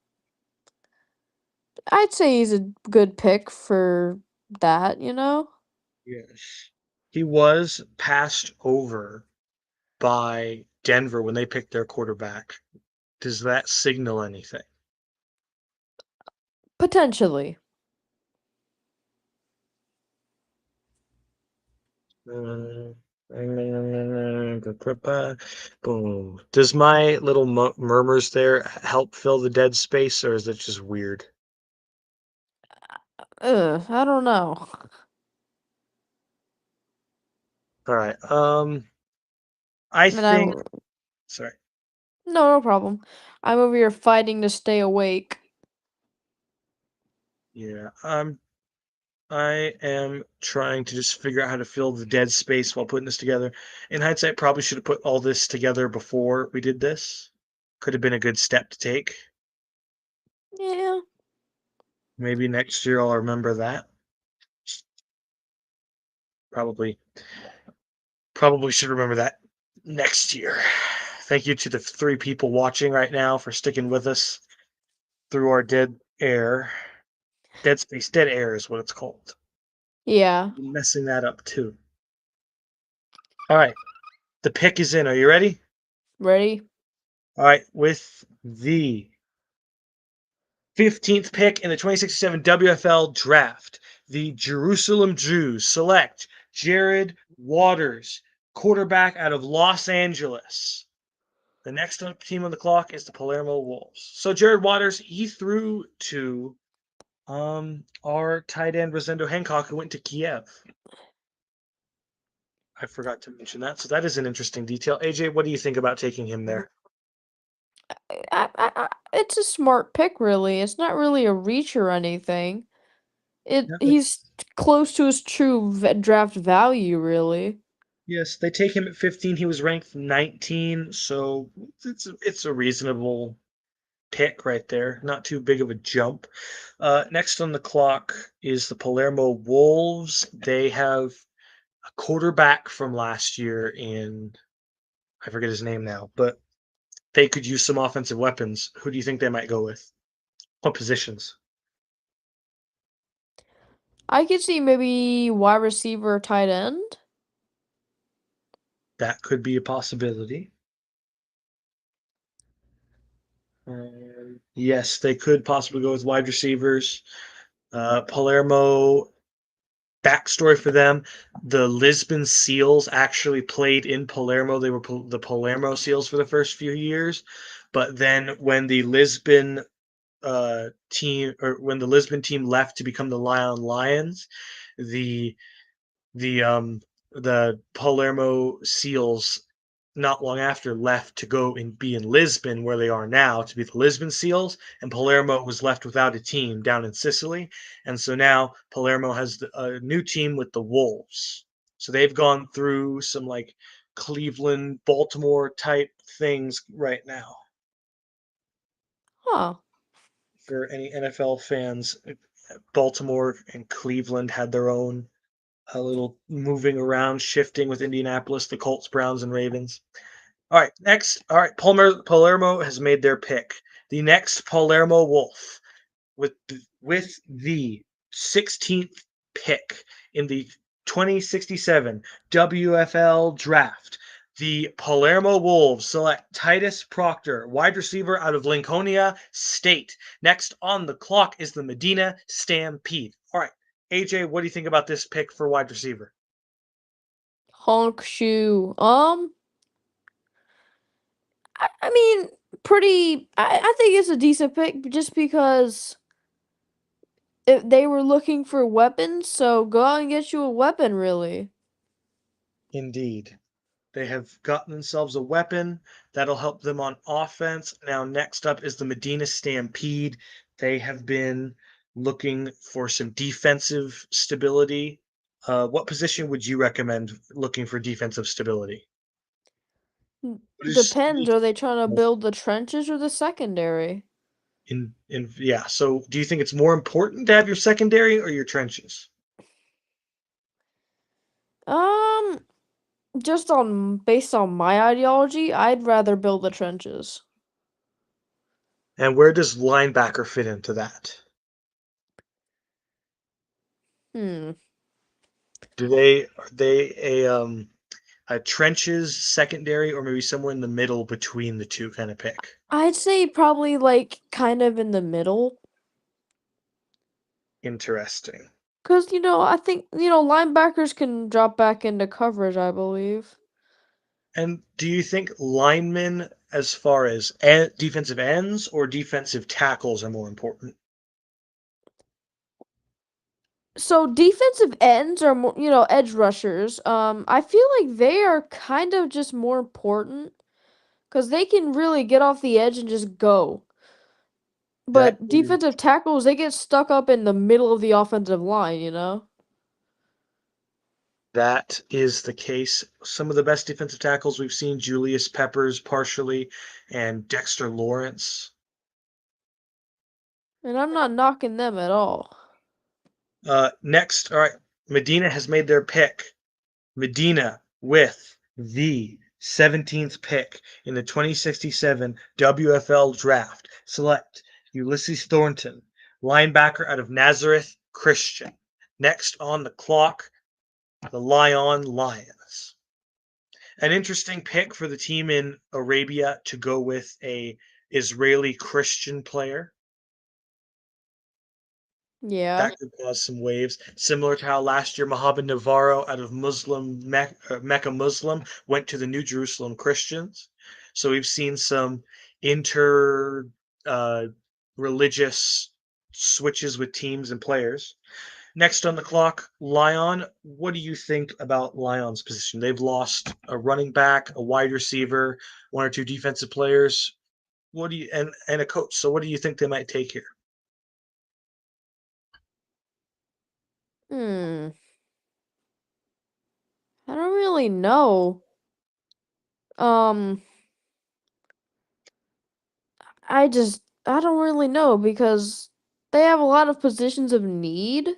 say he's a good pick for that. Yes. He was passed over by Denver when they picked their quarterback. Does that signal anything? Potentially. Boom. Does my little murmurs there help fill the dead space, or is it just weird? I don't know. All right. I I mean, think. Sorry. no problem. I'm over here fighting to stay awake. Yeah. I am trying to just figure out how to fill the dead space while putting this together. In hindsight, probably should have put all this together before we did this. Could have been a good step to take. Yeah. Maybe next year I'll remember that. Probably Probably should remember that next year. Thank you to the 3 people watching right now for sticking with us through our dead air. Dead space, dead air is what it's called. Yeah. I'm messing that up too. All right, the pick is in. Are you ready? Ready? All right, with the 15th pick in the 2067 WFL Draft. The Jerusalem Jews select Jared Waters, quarterback out of Los Angeles. The next team on the clock is the Palermo Wolves. So Jared Waters, he threw to our tight end Rosendo Hancock, who went to Kiev. I forgot to mention that. So that is an interesting detail. AJ, what do you think about taking him there? It's a smart pick, really. It's not really a reach or anything. Yeah, He's close to his true draft value, really. yes, they take him at 15. He was ranked 19, so it's a reasonable pick right there. Not too big of a jump. Next on the clock is the Palermo Wolves. They have a quarterback from last year in, I forget his name now, but they could use some offensive weapons. Who do you think they might go with? What positions? I could see maybe wide receiver or tight end. That could be a possibility. Yes, they could possibly go with wide receivers. Palermo, backstory for them, the Lisbon Seals actually played in Palermo. They were the Palermo Seals for the first few years. But then when the Lisbon team left to become the Lyon Lions, the the um the Palermo Seals not long after left to go and be in Lisbon where they are now to be the Lisbon Seals, and Palermo was left without a team down in Sicily, and so now Palermo has a new team with the Wolves. So they've gone through some like Cleveland, Baltimore type things right now. Huh. For any NFL fans, Baltimore and Cleveland had their own a little moving around, shifting with Indianapolis, the Colts, Browns, and Ravens. All right, next. All right, Palermo has made their pick. The next Palermo Wolf with the 16th pick in the 2067 WFL Draft. The Palermo Wolves select Titus Proctor, wide receiver out of Lincolnia State. Next on the clock is the Medina Stampede. All right, AJ, what do you think about this pick for wide receiver? Honk shoe. I mean, pretty. I think it's a decent pick just because they were looking for weapons, so go out and get you a weapon, really. Indeed. They have gotten themselves a weapon that'll help them on offense. Now, next up is the Medina Stampede. They have been looking for some defensive stability. What position would you recommend looking for defensive stability? What is Depends. Are they trying to build the trenches or the secondary? yeah? So, do you think it's more important to have your secondary or your trenches? Um, just on based on my ideology, I'd rather build the trenches. And where does linebacker fit into that? Hmm. Are they a trenches secondary or maybe somewhere in the middle between the two kind of pick? I'd say probably like kind of in the middle. Interesting. Cause I think linebackers can drop back into coverage, I believe. And do you think linemen, as far as defensive ends or defensive tackles, are more important? So defensive ends are more, edge rushers. I feel like they are kind of just more important because they can really get off the edge and just go. That But is defensive tackles, they get stuck up in the middle of the offensive line. that is the case. Some of the best defensive tackles we've seen, Julius Peppers partially, and Dexter Lawrence. And I'm not knocking them at all. Next, all right, Medina has made their pick. Medina with the 17th pick in the 2067 WFL Draft. Select Ulysses Thornton, linebacker out of Nazareth Christian. Next on the clock, the Lyon Lions. An interesting pick for the team in Arabia to go with a Israeli Christian player. Yeah. That could cause some waves, similar to how last year Mohammed Navarro out of Mecca Muslim went to the New Jerusalem Christians. So we've seen some inter uh, religious switches with teams and players. Next on the clock, Lyon. What do you think about Lyon's position? They've lost a running back, a wide receiver, one or two defensive players. What do you and a coach? So what do you think they might take here? Hmm. I don't really know. Um, I don't really know because they have a lot of positions of need,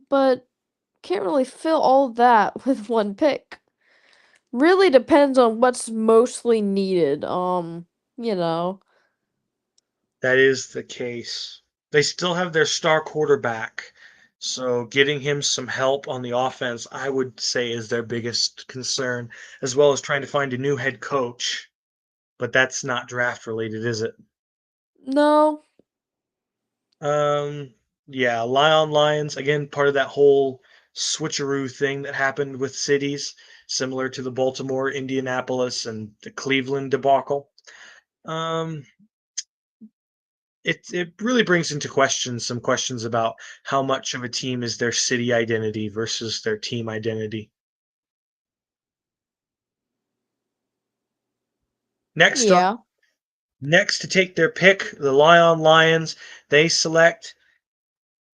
but can't really fill all that with one pick. Really depends on what's mostly needed. You know. That is the case. They still have their star quarterback. So getting him some help on the offense, I would say, is their biggest concern, as well as trying to find a new head coach. But that's not draft related, is it? No. Um, yeah, Lions, again, part of that whole switcheroo thing that happened with cities, similar to the Baltimore, Indianapolis, and the Cleveland debacle. Um, it really brings into question some questions about how much of a team is their city identity versus their team identity. Next up, Yeah. next to take their pick, the Lions, they select.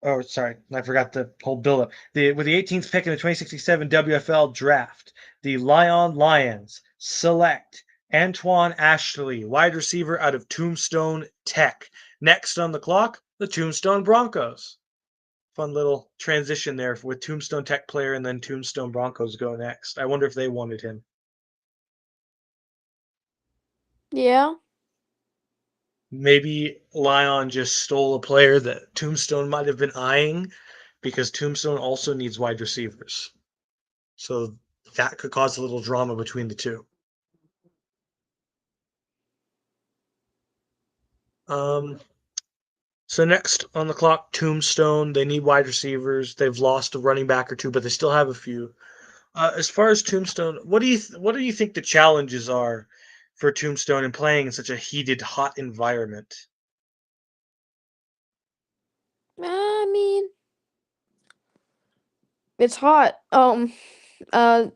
Oh, sorry, I forgot the whole buildup. With the 18th pick in the 2067 WFL Draft, the Lions select Antoine Ashley, wide receiver out of Tombstone Tech. Next on the clock, the Tombstone Broncos. Fun little transition there with Tombstone Tech player and then Tombstone Broncos go next. I wonder if they wanted him. Yeah. Maybe Lyon just stole a player that Tombstone might have been eyeing because Tombstone also needs wide receivers. So that could cause a little drama between the two. Um, so next on the clock, Tombstone. They need wide receivers. They've lost a running back or two, but they still have a few. As far as Tombstone, what do you think the challenges are for Tombstone in playing in such a heated, hot environment? I mean, it's hot. Uh,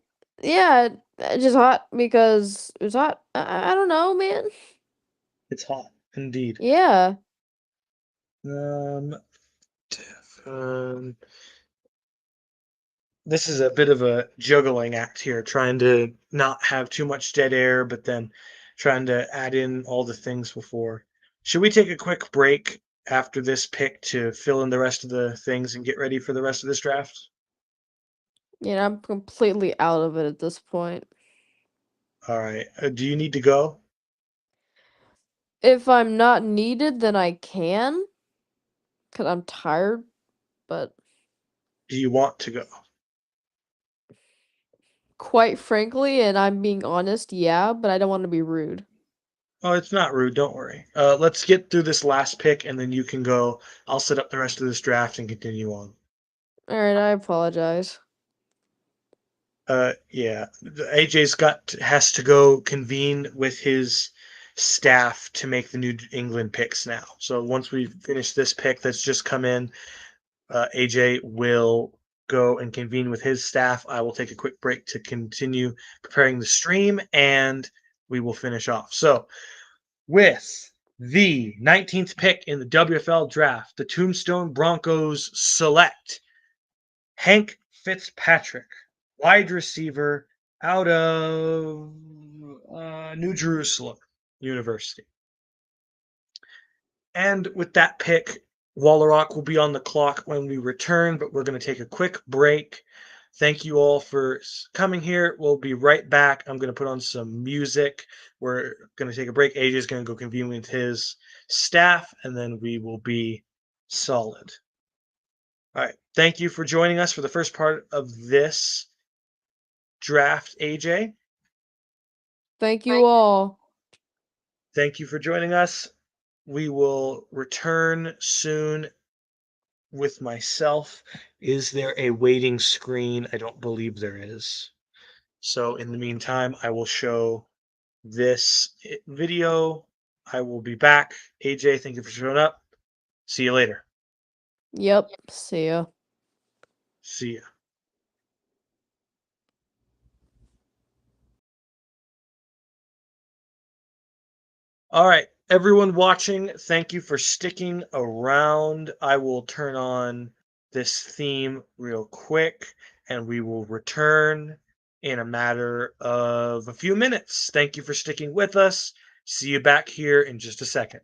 yeah, it's just hot because it's hot. I don't know, man. It's hot, indeed. Yeah. Um, um, this is a bit of a juggling act here, trying to not have too much dead air, but then trying to add in all the things before. Should we take a quick break after this pick to fill in the rest of the things and get ready for the rest of this draft? Yeah, I'm completely out of it at this point. All right. Do you need to go? If I'm not needed, then I can, because I'm tired, but Do you want to go? quite frankly, and I'm being honest, yeah, but I don't want to be rude. Oh, it's not rude. Don't worry. Let's get through this last pick, and then you can go. I'll set up the rest of this draft and continue on. Alright, I apologize. Yeah, AJ's got has to go convene with his staff to make the New England picks now. So once we finish this pick that's just come in, AJ will go and convene with his staff. I will take a quick break to continue preparing the stream, and we will finish off. So with the 19th pick in the WFL draft, the Tombstone Broncos select Hank Fitzpatrick, wide receiver out of New Jerusalem University. And with that pick, Wallerock will be on the clock when we return, but we're going to take a quick break. Thank you all for coming here. We'll be right back. I'm going to put on some music. We're going to take a break. AJ is going to go convene with his staff, and then we will be solid. All right. Thank you for joining us for the first part of this draft, AJ. Thank you all. Thank you for joining us. we will return soon with myself. Is there a waiting screen? I don't believe there is. So in the meantime, I will show this video. I will be back. AJ, thank you for showing up. See you later. Yep. See ya. See ya. All right, everyone watching, thank you for sticking around. I will turn on this theme real quick and we will return in a matter of a few minutes. Thank you for sticking with us. See you back here in just a second.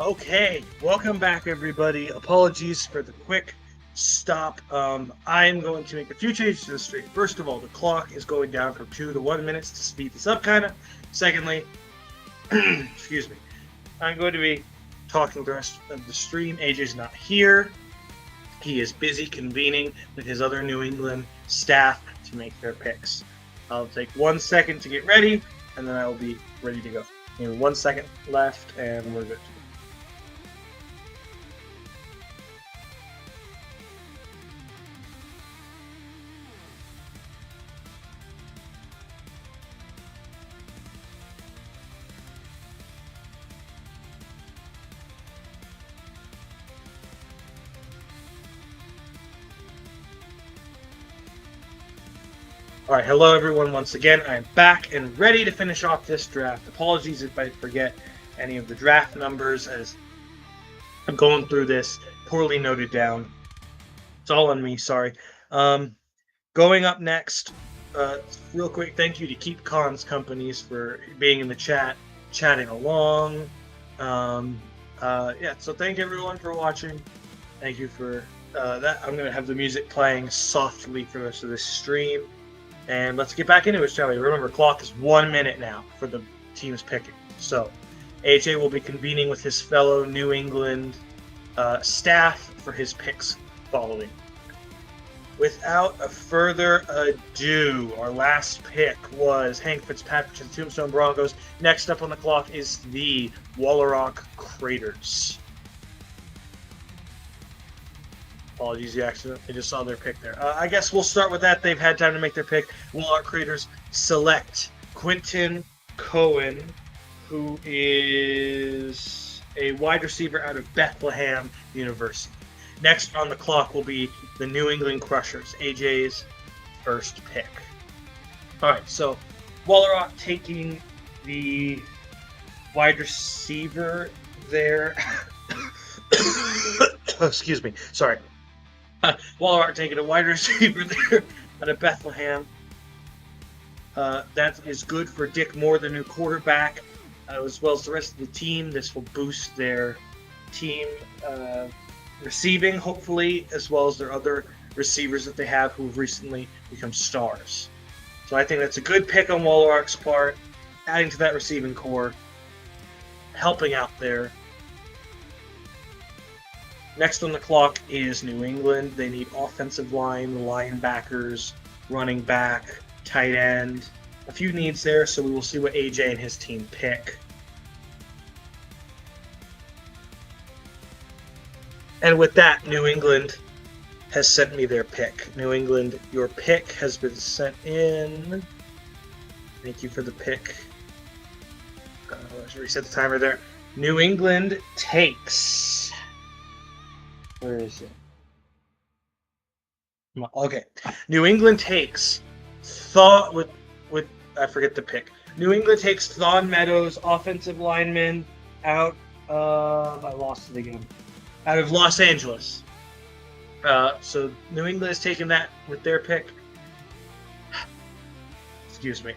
Okay, welcome back, everybody. Apologies for the quick stop. I'm going to make a few changes to the stream. First of all, the clock is going down from 2 to 1 minutes to speed this up, kind of. Secondly, excuse me, I'm going to be talking the rest of the stream. AJ's not here. He is busy convening with his other New England staff to make their picks. I'll take 1 second to get ready, and then I will be ready to go. 1 second left, and we're good. All right, hello everyone once again. I'm back and ready to finish off this draft. Apologies if I forget any of the draft numbers as I'm going through this, poorly noted down. It's all on me, sorry. Going up next, real quick, thank you to Keep Cons Companies for being in the chat, chatting along. So thank everyone for watching. Thank you for that. I'm going to have the music playing softly for the rest of this stream. And let's get back into it, shall we? Remember, clock is 1 minute now for the teams picking. So, AJ will be convening with his fellow New England staff for his picks following. Without a further ado, our last pick was Hank Fitzpatrick's Tombstone Broncos. Next up on the clock is the Wallerock Craters. Apologies, the accident. I just saw their pick there. I guess we'll start with that. They've had time to make their pick. Wallerock Craters select Quinton Cohen, who is a wide receiver out of Bethlehem University. Next on the clock will be the New England Crushers, AJ's first pick. All right, so Wallerock taking the wide receiver there. Excuse me. Sorry. Wallerock taking a wide receiver there out of Bethlehem. That is good for Dick Moore, the new quarterback, as well as the rest of the team. This will boost their team receiving, hopefully, as well as their other receivers that they have who have recently become stars. So I think that's a good pick on Wallerock's part, adding to that receiving core, helping out there. Next on the clock is New England. They need offensive line, linebackers, running back, tight end. A few needs there, so we will see what AJ and his team pick. And with that, New England has sent me their pick. New England, your pick has been sent in. Thank you for the pick. Let's reset the timer there. New England takes... Where is it? Okay. New England takes I forget the pick. New England takes Thon Meadows, offensive lineman, out of... I lost it again. Out of Los Angeles. So New England has taken that with their pick. Excuse me.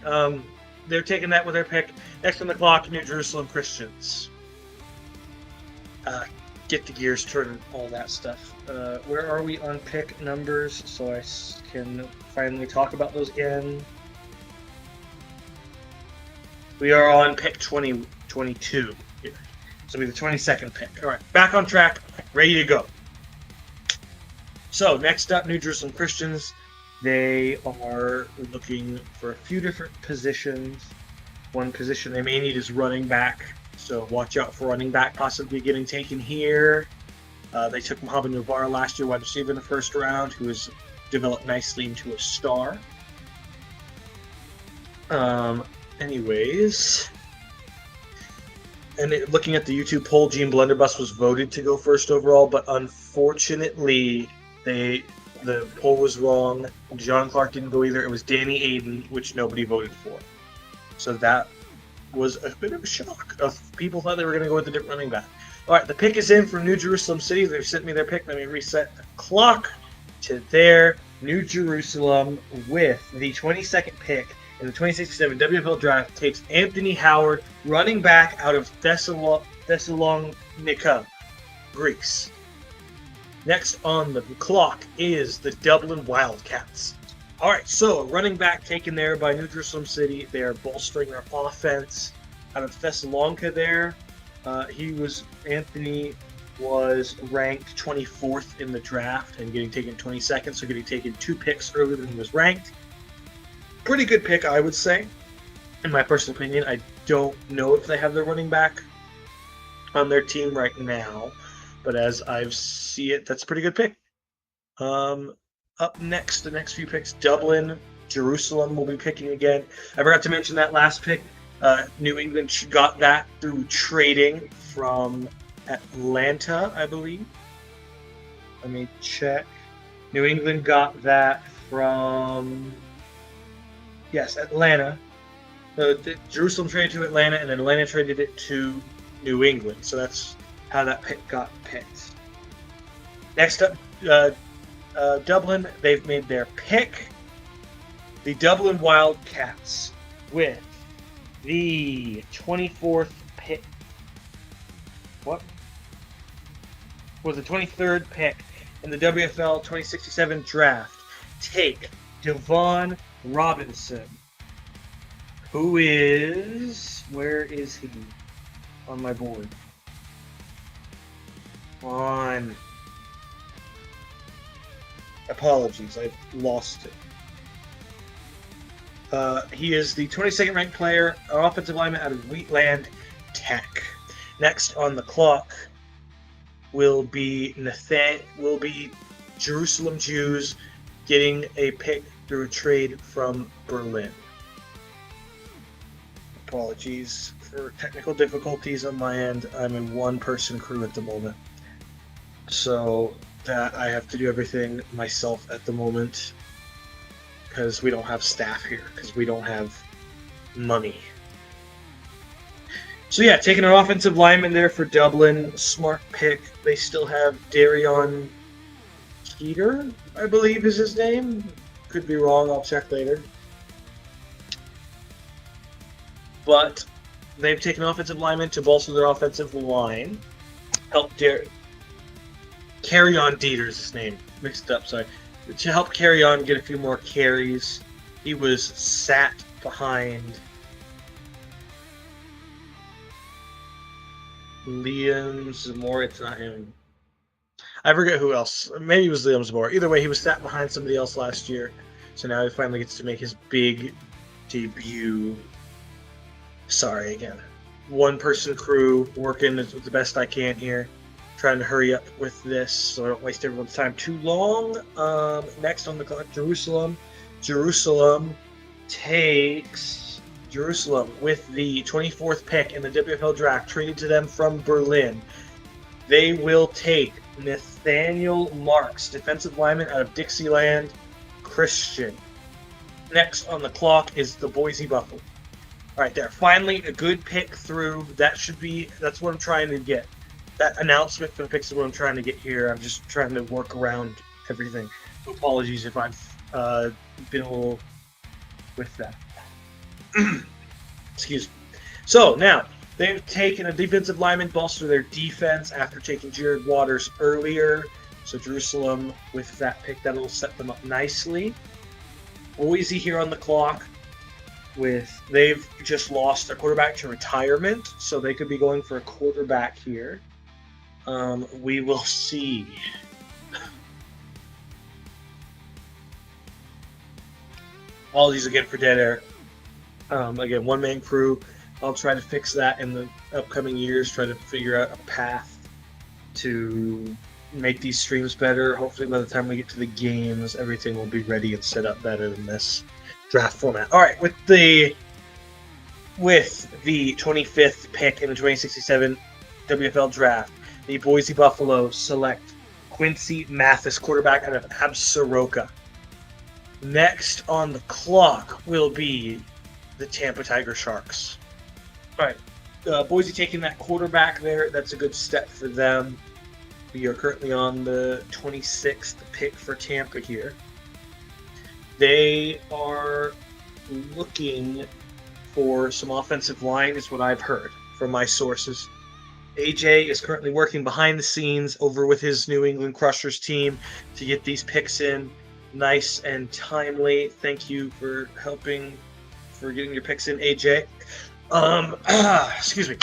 They're taking that with their pick. Next on the clock, New Jerusalem Christians. Get the gears turning, all that stuff. Where are we on pick numbers so I can finally talk about those again? We are on pick 22 here. So it'll be the 22nd pick. All right, back on track, ready to go. So next up, New Jerusalem Christians. They are looking for a few different positions. One position they may need is running back. So watch out for running back possibly getting taken here. They took Mohamed Navarre last year, wide receiver in the first round, who has developed nicely into a star. Anyways, and looking at the YouTube poll, Gene Blunderbuss was voted to go first overall, but unfortunately, the poll was wrong. John Clark didn't go either. It was Danny Aiden, which nobody voted for. So that was a bit of a shock. People thought they were going to go with a different running back. All right, the pick is in from New Jerusalem City. They've sent me their pick. Let me reset the clock to their New Jerusalem with the 22nd pick in the 2067 WFL Draft. Takes Anthony Howard, running back out of Thessalonica, Greece. Next on the clock is the Dublin Wildcats. All right, so a running back taken there by New Jerusalem City. They are bolstering their offense out of Thessalonica there. Anthony was ranked 24th in the draft and getting taken 22nd, so getting taken 2 picks earlier than he was ranked. Pretty good pick, I would say, in my personal opinion. I don't know if they have their running back on their team right now, but as I see it, that's a pretty good pick. Up next, the next few picks, Dublin, Jerusalem will be picking again. I forgot to mention that last pick. New England got that through trading from Atlanta, I believe. Let me check. New England got that from, yes, Atlanta. Jerusalem traded to Atlanta, and then Atlanta traded it to New England. So that's how that pick got picked. Next up, Dublin, they've made their pick. The Dublin Wildcats with the 24th pick. What? Was the 23rd pick in the WFL 2067 draft. Take Devon Robinson, who is... Where is he on my board? On... Apologies, I've lost it. He is the 22nd ranked player, offensive lineman out of Wheatland Tech. Next on the clock will be Jerusalem Jews getting a pick through a trade from Berlin. Apologies for technical difficulties on my end. I'm a one-person crew at the moment, so that I have to do everything myself at the moment because we don't have staff here, because we don't have money. So yeah, taking an offensive lineman there for Dublin, smart pick. They still have Darion Keeter, I believe is his name. Could be wrong, I'll check later. But they've taken an offensive lineman to bolster their offensive line. Carry on Dieter is his name. Mixed it up, sorry. To help Carry On get a few more carries. He was sat behind Liam Zamora. It's not him. I forget who else. Maybe it was Liam Zamora. Either way, he was sat behind somebody else last year. So now he finally gets to make his big debut. Sorry again. One-person crew, working the best I can here. Trying to hurry up with this so I don't waste everyone's time too long. Next on the clock, Jerusalem. Jerusalem with the 24th pick in the WFL Draft, traded to them from Berlin. They will take Nathaniel Marks, defensive lineman out of Dixieland Christian. Next on the clock is the Boise Buffalo. All right, there. Finally, a good pick through. That's what I'm trying to get. That announcement for the picks is what I'm trying to get here. I'm just trying to work around everything. So apologies if I've been a little with that. Excuse me. So now, they've taken a defensive lineman, bolster their defense after taking Jared Waters earlier. So Jerusalem, with that pick, that'll set them up nicely. Boise here on the clock. They've just lost their quarterback to retirement, so they could be going for a quarterback here. We will see. Apologies again for dead air. Again, one-man crew. I'll try to fix that in the upcoming years, try to figure out a path to make these streams better. Hopefully by the time we get to the games, everything will be ready and set up better than this draft format. All right, with the 25th pick in the 2067 WFL Draft, the Boise Buffalo select Quincy Mathis, quarterback out of Absaroka. Next on the clock will be the Tampa Tiger Sharks. All right, Boise taking that quarterback there. That's a good step for them. We are currently on the 26th pick for Tampa here. They are looking for some offensive line, is what I've heard from my sources. AJ is currently working behind the scenes over with his New England Crushers team to get these picks in nice and timely. Thank you for helping for getting your picks in, AJ. Excuse me.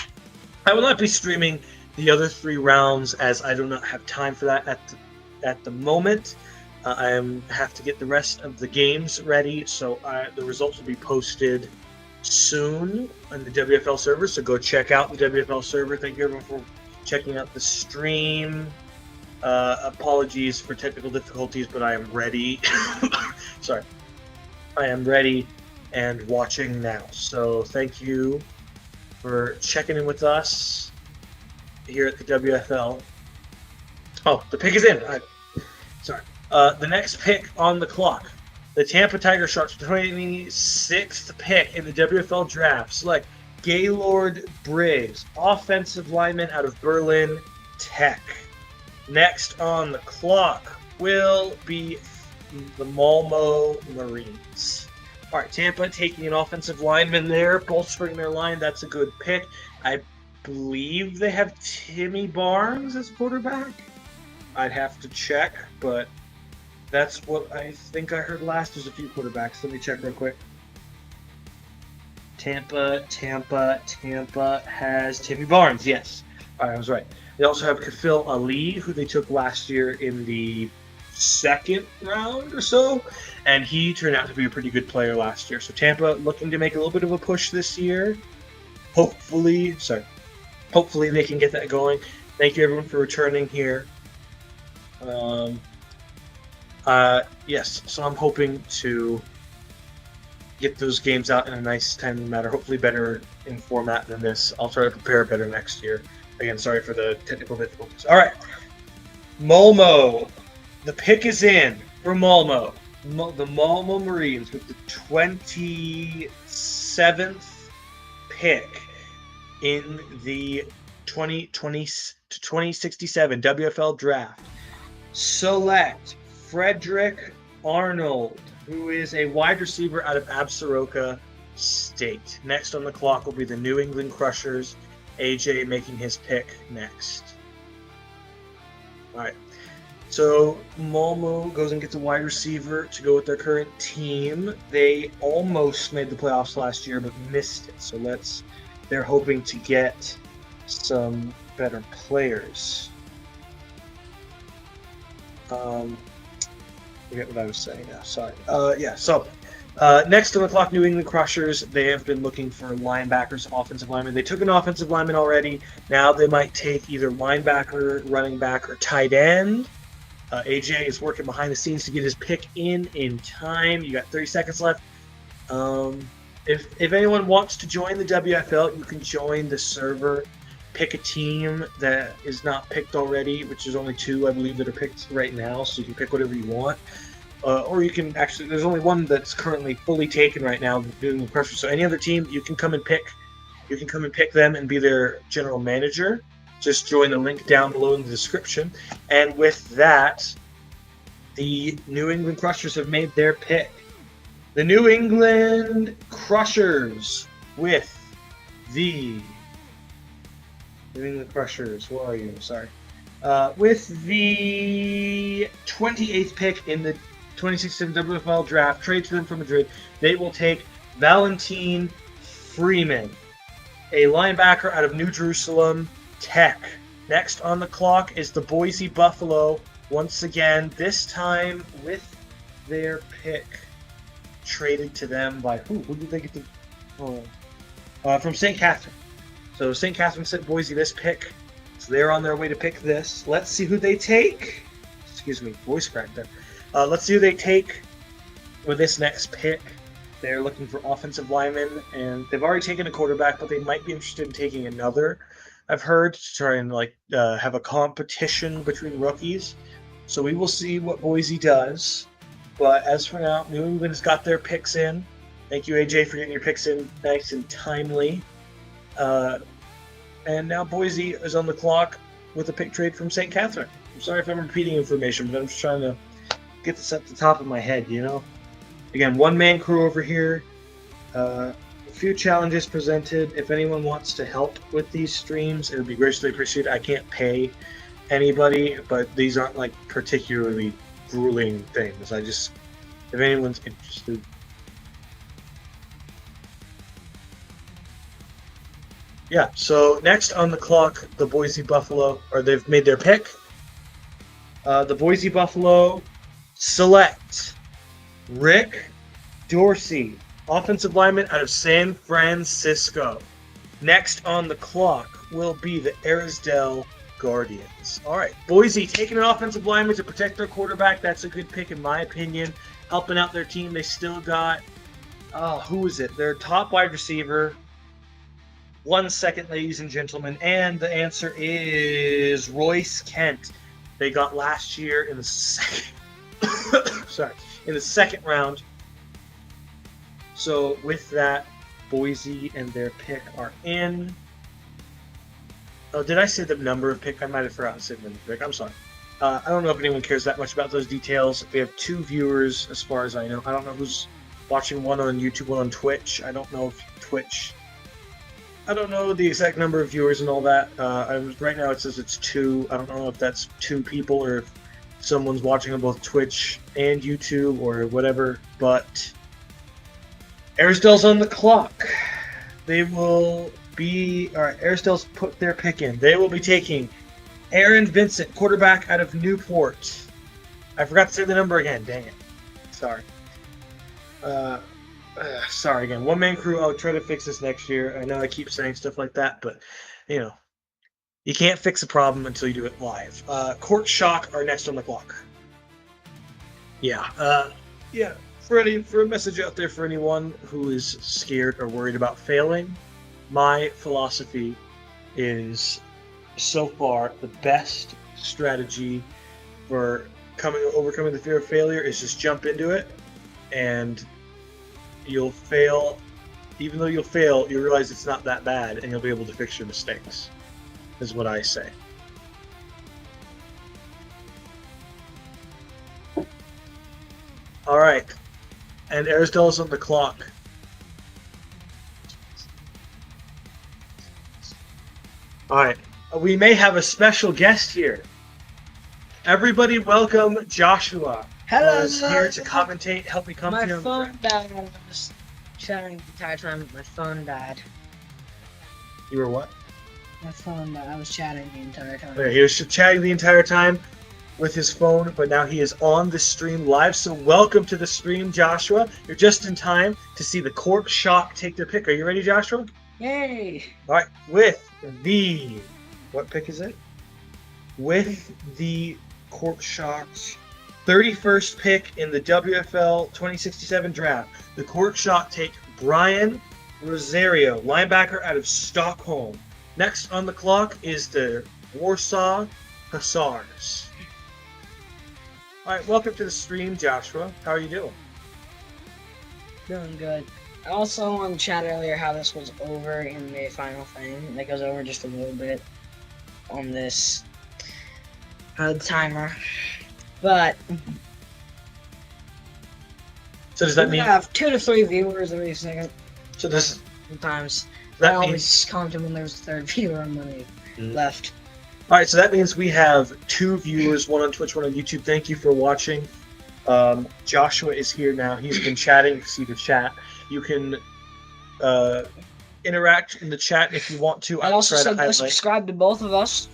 I will not be streaming the other 3 rounds as I do not have time for that at the moment. I have to get the rest of the games ready, so the results will be posted soon on the WFL server. So go check out the WFL server. Thank you everyone for checking out the stream. Apologies for technical difficulties, but I am ready. Sorry, I am ready and watching now. So thank you for checking in with us here at the WFL. Oh, the pick is in. Sorry. The next pick on the clock. The Tampa Tiger Sharks, 26th pick in the WFL Draft. Select Gaylord Briggs, offensive lineman out of Berlin Tech. Next on the clock will be the Malmo Marines. All right, Tampa taking an offensive lineman there, bolstering their line. That's a good pick. I believe they have Timmy Barnes as quarterback. I'd have to check, but that's what I think I heard last. There's a few quarterbacks. Let me check real quick. Tampa has Timmy Barnes. Yes, I was right. They also have Kafil Ali, who they took last year in the 2nd round or so, and he turned out to be a pretty good player last year. So Tampa looking to make a little bit of a push this year. Hopefully they can get that going. Thank you everyone for returning here. Yes, so I'm hoping to get those games out in a nice timely manner, hopefully better in format than this. I'll try to prepare better next year. Again, sorry for the technical difficulties. All right, Malmo. The pick is in for Malmo. The Malmo Marines with the 27th pick in the 2020 to 2067 WFL Draft. Select Frederick Arnold, who is a wide receiver out of Absaroka State. Next on the clock will be the New England Crushers. AJ making his pick next. All right. So Malmo goes and gets a wide receiver to go with their current team. They almost made the playoffs last year, but missed it. So they're hoping to get some better players. Forget what I was saying now. Sorry. So next on the clock, New England Crushers. They have been looking for linebackers, offensive linemen. They took an offensive lineman already. Now they might take either linebacker, running back, or tight end. AJ is working behind the scenes to get his pick in time. You got 30 seconds left. If anyone wants to join the WFL, you can join the server. Pick a team that is not picked already, which is only 2, I believe, that are picked right now. So you can pick whatever you want. Or you can actually, there's only one that's currently fully taken right now, doing the pressure. So any other team, you can come and pick. You can come and pick them and be their general manager. Just join the link down below in the description. And with that, the New England Crushers have made their pick. The New England Crushers with the New England Crushers. Where are you? Sorry. With the 28th pick in the 2016 WFL Draft, trade to them from Madrid, they will take Valentin Freeman, a linebacker out of New Jerusalem Tech. Next on the clock is the Boise Buffalo. Once again, this time with their pick traded to them by who? Who did they get from St. Catherine. So St. Catherine sent Boise this pick. So they're on their way to pick this. Let's see who they take. Excuse me, voice crack there. Let's see who they take with this next pick. They're looking for offensive linemen, and they've already taken a quarterback, but they might be interested in taking another. I've heard to try and have a competition between rookies. So we will see what Boise does. But as for now, New England's got their picks in. Thank you, AJ, for getting your picks in nice and timely. And now Boise is on the clock with a pick trade from St. Catherine. I'm sorry if I'm repeating information, but I'm just trying to get this at the top of my head, you know? Again, one-man crew over here. few challenges presented. If anyone wants to help with these streams, it would be greatly appreciated. I can't pay anybody, but these aren't like particularly grueling things. If anyone's interested. Yeah, so next on the clock, the Boise Buffalo, or they've made their pick. The Boise Buffalo select Rick Dorsey, offensive lineman out of San Francisco. Next on the clock will be the Arisdale Guardians. All right, Boise taking an offensive lineman to protect their quarterback. That's a good pick in my opinion. Helping out their team. They still got, who is it? Their top wide receiver. 1 second, ladies and gentlemen, and the answer is Royce Kent. They got last year in the second, in the second round. So with that, Boise and their pick are in. Oh, did I say the number of pick? I might have forgotten to say the number of pick. I'm sorry. I don't know if anyone cares that much about those details. We have 2 viewers, as far as I know. I don't know who's watching, one on YouTube, one on Twitch. I don't know if Twitch. I don't know the exact number of viewers and all that. Right now it says it's 2. I don't know if that's 2 people or if someone's watching on both Twitch and YouTube or whatever. But Arisdale's on the clock. They will be... All right, Arisdale's put their pick in. They will be taking Aaron Vincent, quarterback out of Newport. I forgot to say the number again. Dang it. Sorry. Sorry again. One-man crew. I'll try to fix this next year. I know I keep saying stuff like that, but, you know, you can't fix a problem until you do it live. Court Shock are next on the clock. Yeah. For a message out there for anyone who is scared or worried about failing, my philosophy is so far the best strategy for overcoming the fear of failure is just jump into it, and you'll fail. Even though you'll fail, you'll realize it's not that bad, and you'll be able to fix your mistakes, is what I say. All right. And Arisdale's on the clock. All right. We may have a special guest here. Everybody welcome Joshua. Hello. Who's here to commentate, help me come My to phone died. I was chatting the entire time. My phone died. You were what? My phone died. I was chatting the entire time. Okay, he was chatting the entire time with his phone, but now he is on the stream live. So welcome to the stream, Joshua. You're just in time to see the Court Shock take their pick. Are you ready, Joshua? Yay! All right, with the... What pick is it? With the Court Shock's 31st pick in the WFL 2067 draft, the Court Shock take Brian Rosario, linebacker out of Stockholm. Next on the clock is the Warsaw Hussars. All right, welcome to the stream, Joshua. How are you doing? Doing good. I also wanted to chat earlier how this was over in the final thing. That goes over just a little bit on this timer. But So does that we mean? have 2 to 3 viewers every second. So does Sometimes I that mean? always commented when there's a 3rd viewer on money left. All right, so that means we have 2 viewers, one on Twitch, one on YouTube. Thank you for watching. Joshua is here now. He's been chatting. See the chat. You can interact in the chat if you want to. I also said go subscribe to both of us.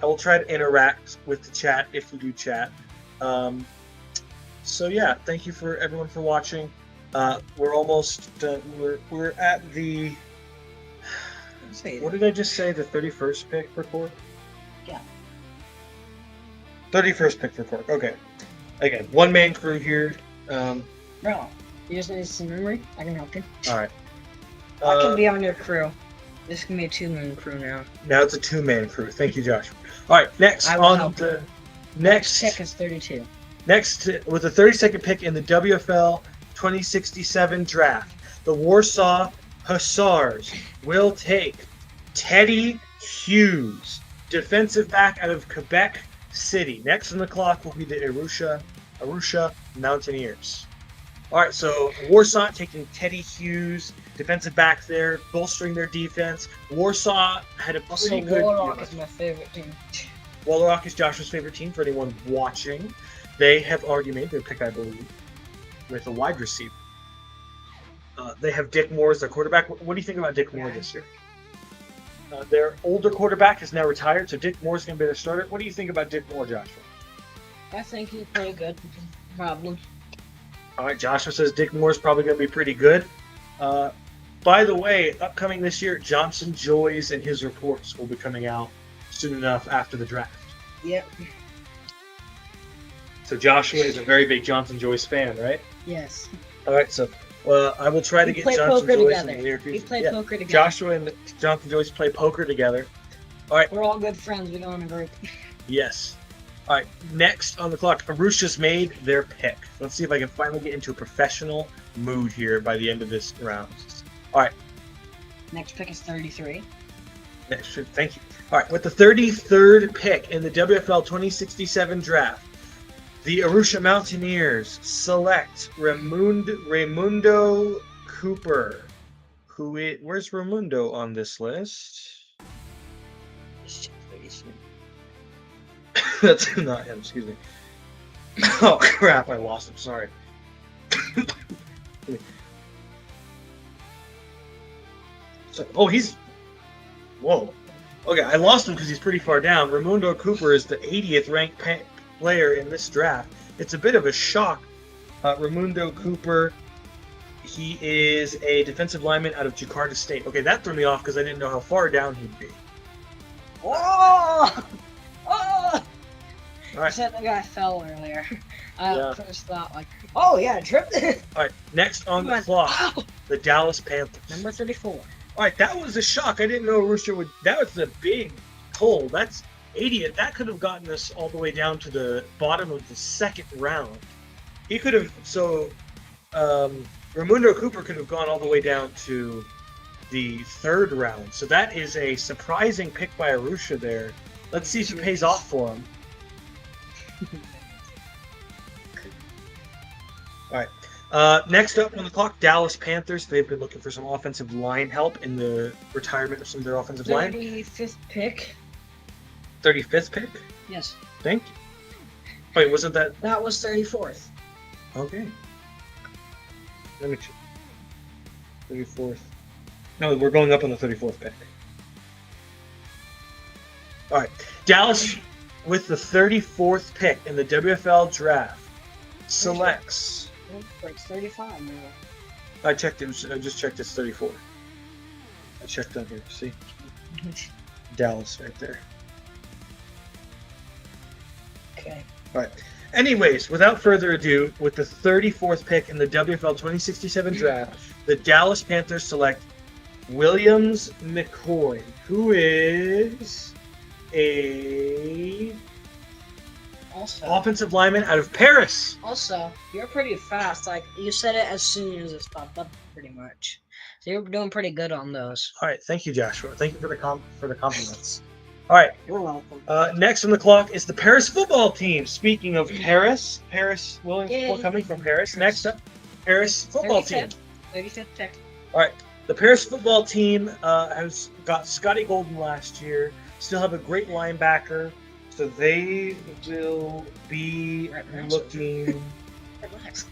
I will try to interact with the chat if we do chat. So yeah, thank you for everyone for watching. We're almost done. We're at the. What did I just say? The 31st pick for Cork? Yeah. 31st pick for Cork. Okay. Again, one-man crew here. Bro, you just need some memory? I can help you. All right. I can be on your crew. This can be a 2-man crew now. Now it's a 2-man crew. Thank you, Joshua. All right, next I will on help the you. next Pick is 32. next with the 32nd pick in the WFL 2067 draft, the Warsaw Hussars will take Teddy Hughes, defensive back out of Quebec City. Next on the clock will be the Arusha Mountaineers. All right, so Warsaw taking Teddy Hughes, defensive back there, bolstering their defense. Warsaw had a Also, pretty good. Warlock is my favorite team. Warlock is Joshua's favorite team for anyone watching. They have already made their pick, I believe, with a wide receiver. They have Dick Moore as their quarterback. What do you think about Dick Moore this year? Their older quarterback is now retired, so Dick Moore's going to be their starter. What do you think about Dick Moore, Joshua? I think he's pretty good. Probably. All right, Joshua says Dick Moore's probably going to be pretty good. By the way, upcoming this year, Johnson Joyce and his reports will be coming out soon enough after the draft. Yep. So Joshua is a very big Johnson Joyce fan, right? Yes. All right, so I will try to We get play Johnson poker Joyce together. in the near We future. play Yeah. poker together. Joshua and Johnson Joyce play poker together. We're all good friends. We go in a group. Yes. All right, next on the clock, Arusha's made their pick. Let's see if I can finally get into a professional mood here by the end of this round. All right, Next pick is 33. thank you. All right, with the 33rd pick in the WFL 2067 draft, the Arusha Mountaineers select Raimundo Cooper. Where's Raimundo on this list? That's not him, excuse me. Oh crap, I lost him, sorry. He's... Whoa. Okay, I lost him because he's pretty far down. Raimundo Cooper is the 80th ranked player in this draft. It's a bit of a shock. Raimundo Cooper, he is a defensive lineman out of Jakarta State. Okay, that threw me off because I didn't know how far down he'd be. Oh! Oh! All right. I said the guy fell earlier. I Yeah. first thought, like, oh yeah, tripped. All right, next on the Went, clock, "Ow!" the Dallas Panthers. Number 34. All right, that was a shock. I didn't know Rooster would. That was a big pull. That's 80th. That could have gotten us all the way down to the bottom of the second round. He could have. So, Raimundo Cooper could have gone all the way down to the third round. So that is a surprising pick by Arusha there. Let's see if it pays off for him. All right. Next up on the clock, Dallas Panthers. They've been looking for some offensive line help in the retirement of some of their offensive line. 35th pick. 35th pick? Yes. Thank you. Wait, wasn't that... That was 34th. Okay. Let me check. 34th. No, we're going up on the 34th pick. All right. Dallas, with the 34th pick in the WFL Draft, selects... It's 35 now. I checked it. I just checked. It's 34. I checked on here. See, Dallas right there. Okay. All right. Anyways, without further ado, with the 34th pick in the WFL 2067 draft, the Dallas Panthers select Williams McCoy, who is a Also, offensive lineman out of Paris. Also, you're pretty fast. Like, you said it as soon as it popped up, pretty much. So you're doing pretty good on those. All right. Thank you, Joshua. Thank you for the compliments. All right. You're welcome. Next on the clock is the Paris football team. Speaking of Paris, Williams Yay. coming from Paris. Next up, Paris football team. 35th pick. All right, the Paris football team has got Scotty Golden last year. Still have a great linebacker, so they will be looking Relax.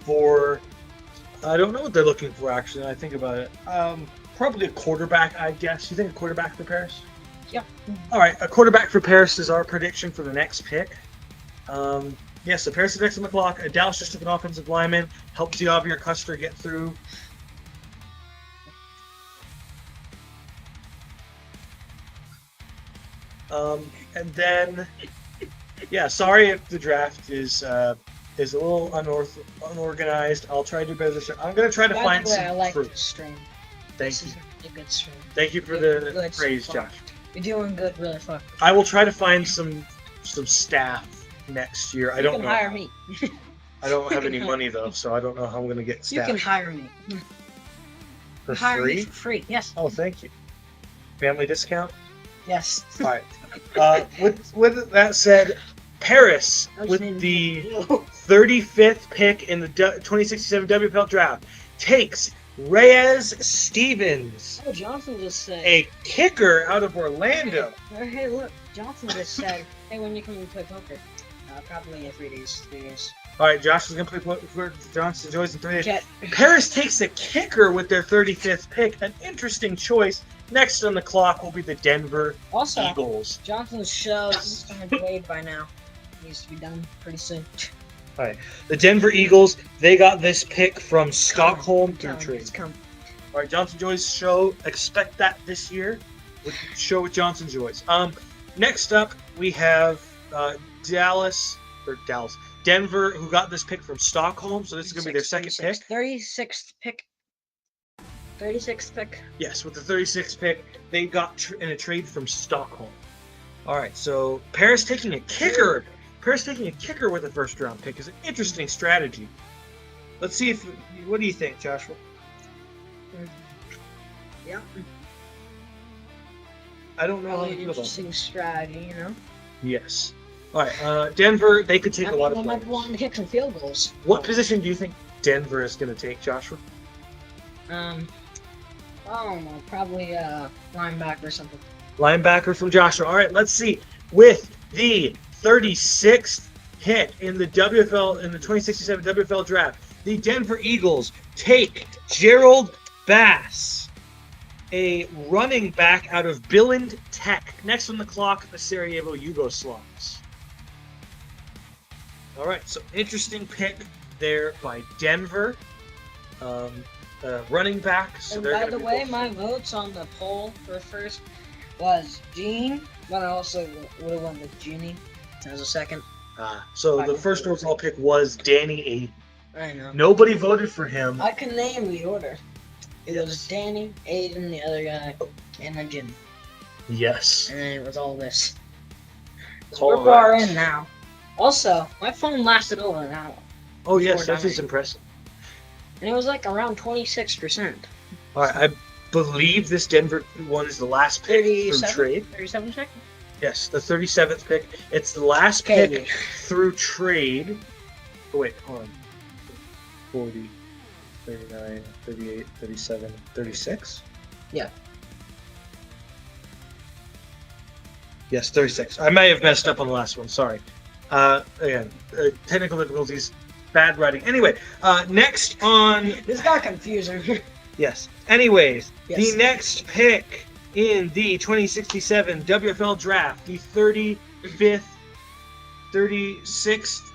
for. I don't know what they're looking for actually. I think about it. Probably a quarterback, I guess. You think a quarterback for Paris? Yeah. All right, a quarterback for Paris is our prediction for the next pick. Yes, so Paris is next on the clock. Dallas just took an offensive lineman. Helped Xavier Custer get through. And then, yeah, sorry if the draft is a little unorganized. I'll try to do better this year. I'm going to try to By find the way, some I like fruit. this stream. Thank This you. is a good stream. Thank you for You're the good praise, so far. Josh. You're doing good, really fuck. I will try to find some staff next year. I You don't can know. hire me. I don't have any money though, so I don't know how I'm going to get You staff can hire me. for Hire me free. for free. Yes. Oh, thank you. Family discount. Yes. All right. With that said, Paris I just with need the to- 35th pick in the 2067 WFL draft takes Reyes Stevens, Oh, Johnson just said. a kicker out of Orlando. Hey, look, Johnson just said, "Hey, when you come and play poker?" Probably in 3 days. 3 days. All right, Josh is going to play for Johnson Joyce in 3 days. Jet. Paris takes a kicker with their 35th pick. An interesting choice. Next on the clock will be the Denver Also, Eagles. Johnson's show is kind of delayed by now. Needs to be done pretty soon. All right, the Denver Eagles, they got this pick from Stockholm through trade. It's come. All right, Johnson Joyce show. Expect that this year. With show with Johnson Joyce. Next up we have Denver, who got this pick from Stockholm. So this is gonna be their second pick. 36th pick. 36th pick. Yes, with the 36th pick, they got in a trade from Stockholm. All right, so Paris taking a kicker. Paris taking a kicker with a first-round pick is an interesting strategy. Let's see if. What do you think, Joshua? Yeah. I don't know how Probably to an feel about it. interesting strategy, you know. Yes. All right, Denver, they could take a lot of They might players. want to kick some field goals. What position do you think Denver is going to take, Joshua? I don't know, probably linebacker or something. Linebacker from Joshua. All right, let's see. With the 36th hit in the WFL in the 2067 WFL Draft, the Denver Eagles take Gerald Bass, a running back out of Billund Tech. Next on the clock, the Sarajevo Yugoslavs. All right, so interesting pick there by Denver. Running back. So And they're by gonna the be way, both- my votes on the poll for first was Gene, but I also would have went with Genie as a second. So the first overall pick was Danny Aiden. I know. Nobody voted for him. I can name the order. It was Yes. Danny, Aiden, the other guy, and then Jimmy. Yes. And then it was all this. All We're far right. in now. Also, my phone lasted over an hour. Oh yes, Before that is dying. impressive. And it was like around 26%. All right, I believe this Denver one is the last pick through 37? trade. 37 seconds? Yes, the 37th pick. It's the last Okay. pick through trade. Oh, wait, hold on. 40, 39, 38, 37, 36? Yeah. Yes, 36. I may have messed up on the last one. Sorry. Again, technical difficulties, bad writing. Anyway, next on. This got confusing. Yes. Anyways, Yes. the next pick in the 2067 WFL Draft, the 35th, 36th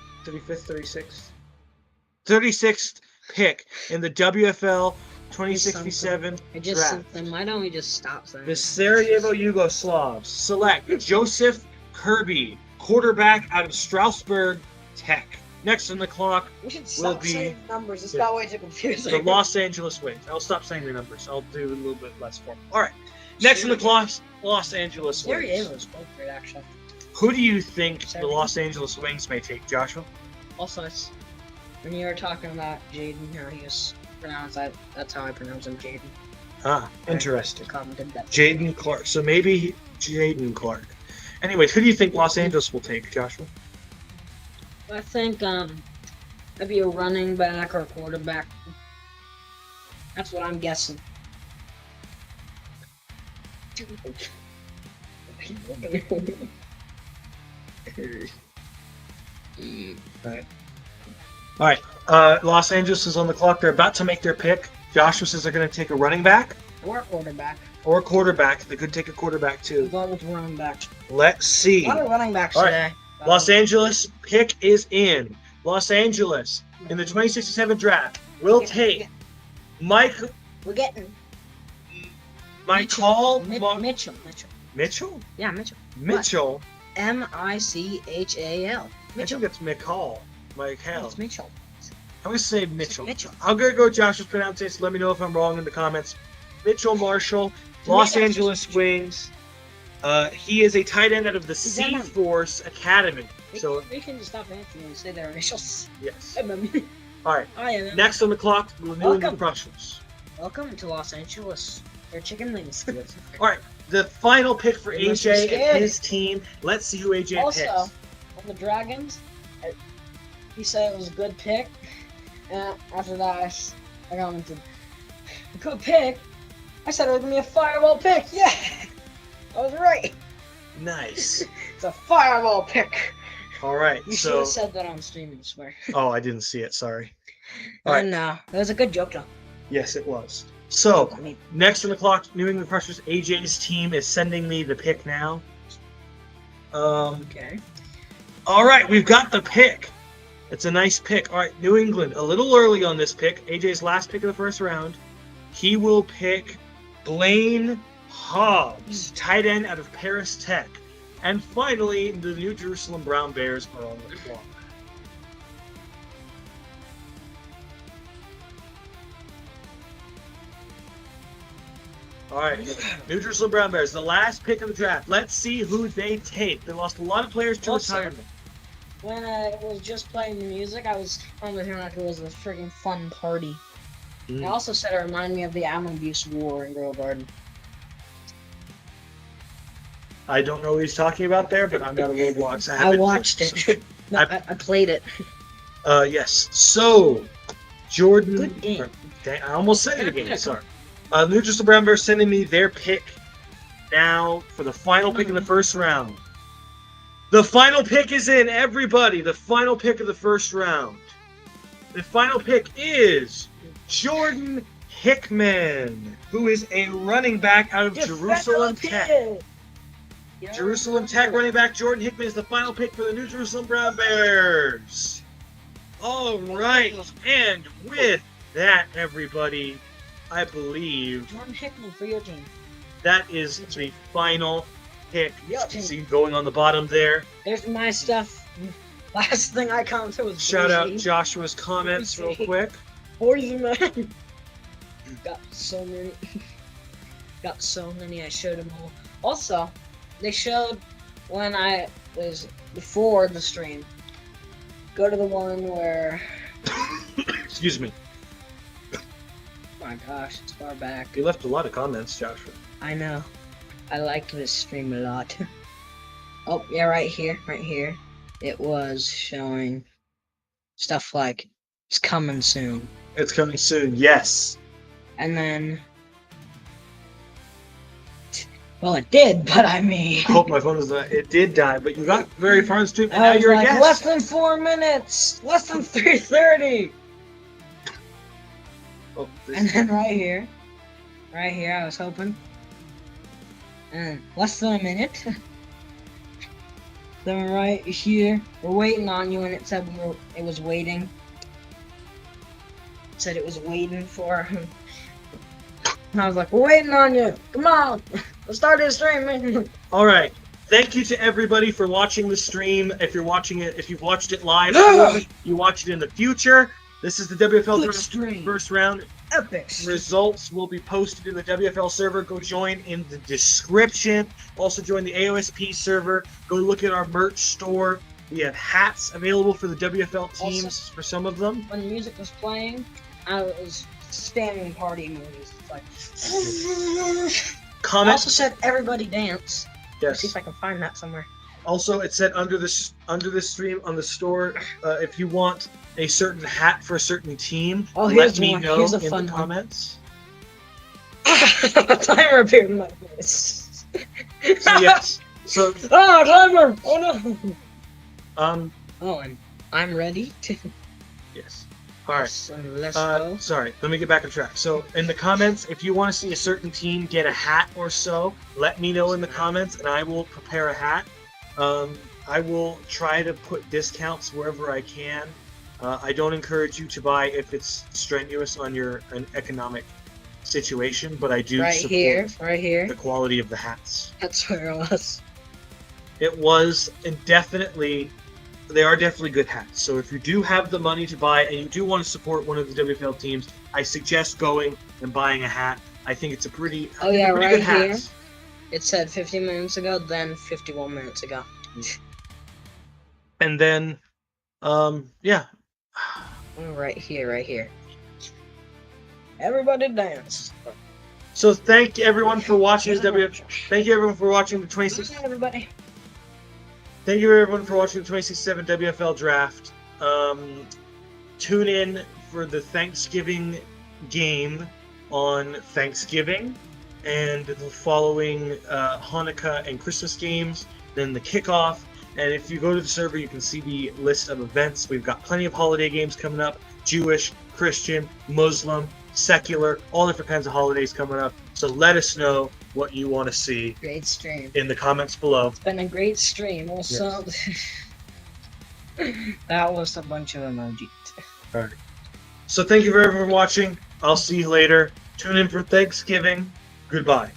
pick in the WFL 2067 I just Draft. said them. Why don't we just stop saying The Sarajevo Yugoslavs select Joseph Kirby, quarterback out of Strasbourg Tech. Next on the clock, We should will stop be- saying numbers. It's yeah. got way too confusing. the Los Angeles Wings. I'll stop saying the numbers. I'll do a little bit less formal. All right. Next on the clock, Los Angeles Wings. Sarajevo's both great, actually. Who do you think the Sarajevo. Los Angeles Wings may take, Joshua? Also, when you were talking about Jaden, how he was pronounced, that's how I pronounce him, Jaden. Interesting. Commented that. Jaden Clark. So maybe Jaden Clark. Anyway, who do you think Los Angeles will take, Joshua? I think maybe a running back or a quarterback. That's what I'm guessing. All right. Los Angeles is on the clock. They're about to make their pick. Joshua says they're going to take a running back Or a quarterback. or a quarterback. They could take a quarterback I'm too. going with running back. Let's see. A lot of running backs All right. today. Los Angeles pick is in. Los Angeles in the 2067 draft will take We're getting Michael Mitchell. Mitchell. Yeah, Mitchell. Mitchell. Michal. I Mitchell. think it's McCall. Michael. It's Mitchell. I'm gonna say Mitchell. Mitchell. I'm gonna go Josh's pronunciation. Let me know if I'm wrong in the comments. Mitchell Marshall, Los Mitchell. Angeles Wings. He is a tight end out of the Is Sea that a- Force Academy. So we can just stop answering and say their initials. yes. MM. All right. I am. Next on the clock, we're doing the Welcome. Prussians. Welcome to Los Angeles. Their chicken wings. All right. The final pick for You must be AJ and scared. his team. Let's see who AJ Also, picks. on the Dragons, he said it was a good pick. And after that, I commented, good pick. I said it was gonna be a fireball pick. Yeah, I was right. Nice. It's a fireball pick. All right. You should So. have said that on stream, I swear. Oh, I didn't see it. Sorry. All right. And it was a good joke, though. Yes, it was. So I mean, next on the clock, New England Crushers. AJ's team is sending me the pick now. okay. All right, we've got the pick. It's a nice pick. All right, New England, a little early on this pick. AJ's last pick of the first round. He will pick Blaine Hobbs, tight end out of Paris Tech. And finally, the New Jerusalem Brown Bears are on the clock. All right, New Jerusalem Brown Bears, the last pick of the draft. Let's see who they take. They lost a lot of players to Also, retirement. When I was just playing the music, I was on with him like it was a freaking fun party. I also said it reminded me of the animal abuse war in Grove Garden. I don't know what he's talking about there, but I'm not a Roblox. I watched it. No, I played it. Yes. So, Jordan. Good game. Dang, I almost said it again. Sorry. New Jerusalem Brown Bears sending me their pick now for the final pick in the first round. The final pick is in, everybody. The final pick of the first round. The final pick is Jordan Hickman, who is a running back out of Jerusalem Tech. Jerusalem Tech running back Jordan Hickman is the final pick for the New Jerusalem Brown Bears. All right, and with that, everybody, I believe Jordan Hickman for your team. that is the final pick. Your You team. see going on the bottom there. There's my stuff. Last thing I commented was Shout out Boise. Joshua's comments real quick. Boise, man. Got so many. Got so many. I showed them all. Also, they showed when I was before the stream. Go to the one where. Excuse me. Oh my gosh, it's far back. You left a lot of comments, Joshua. I know. I liked this stream a lot. Oh, yeah, right here, right here. It was showing stuff like it's coming soon. It's coming soon, yes. And then. Well, it did, but I mean. I hope my phone is not. It did die, but you got very far in the stream, and I now was you're a like, guest. less than 4 minutes! Less than 3:30! Oh, this- And then right here, I was hoping. And less than a minute. Then right here, we're waiting on you, and it said it was waiting. It said it was waiting for. And I was like, we're waiting on you. Come on, let's start this stream, man. All right. Thank you to everybody for watching the stream. If you're watching it, if you've watched it live, or you watch it in the future. This is the WFL Good Draft stream. first round. Epic. Results will be posted in the WFL server. Go join in the description. Also join the AOSP server. Go look at our merch store. We have hats available for the WFL teams Also- for some of them. When the music was playing, I was standing party movies. It's like. I Comment. also said everybody dance. Let's see Yes. if I can find that somewhere. Also, it said under this stream on the store, if you want a certain hat for a certain team, Oh, let here's me one. know Here's a in fun the one. comments. A timer appeared in my face. So yes. So Oh, timer! Oh no! oh and I'm ready to. yes. All right. So let's go. Sorry, let me get back on track. So, in the comments, if you want to see a certain team get a hat or so, let me know in the comments, and I will prepare a hat. I will try to put discounts wherever I can. I don't encourage you to buy if it's strenuous on an economic situation, but I do Right support here, right here. the quality of the hats. That's where it was. It was they are definitely good hats. So if you do have the money to buy and you do want to support one of the WFL teams, I suggest going and buying a hat. I think it's a pretty, Oh, yeah, pretty right good hat. here. It said 50 minutes ago, then 51 minutes ago. And then, yeah. Right here, right here. Everybody dance. So thank everyone for watching Thank you everyone for watching the 26. Everybody. Thank you everyone for watching the 2067 WFL Draft. Tune in for the Thanksgiving game on Thanksgiving, and the following Hanukkah and Christmas games, then the kickoff. And if you go to the server, you can see the list of events. We've got plenty of holiday games coming up: Jewish, Christian, Muslim, secular, all different kinds of holidays coming up. So let us know what you want to see Great stream. in the comments below. It's been a great stream. Also, that was a bunch of emojis. All right. So thank you very much for watching. I'll see you later. Tune in for Thanksgiving. Goodbye.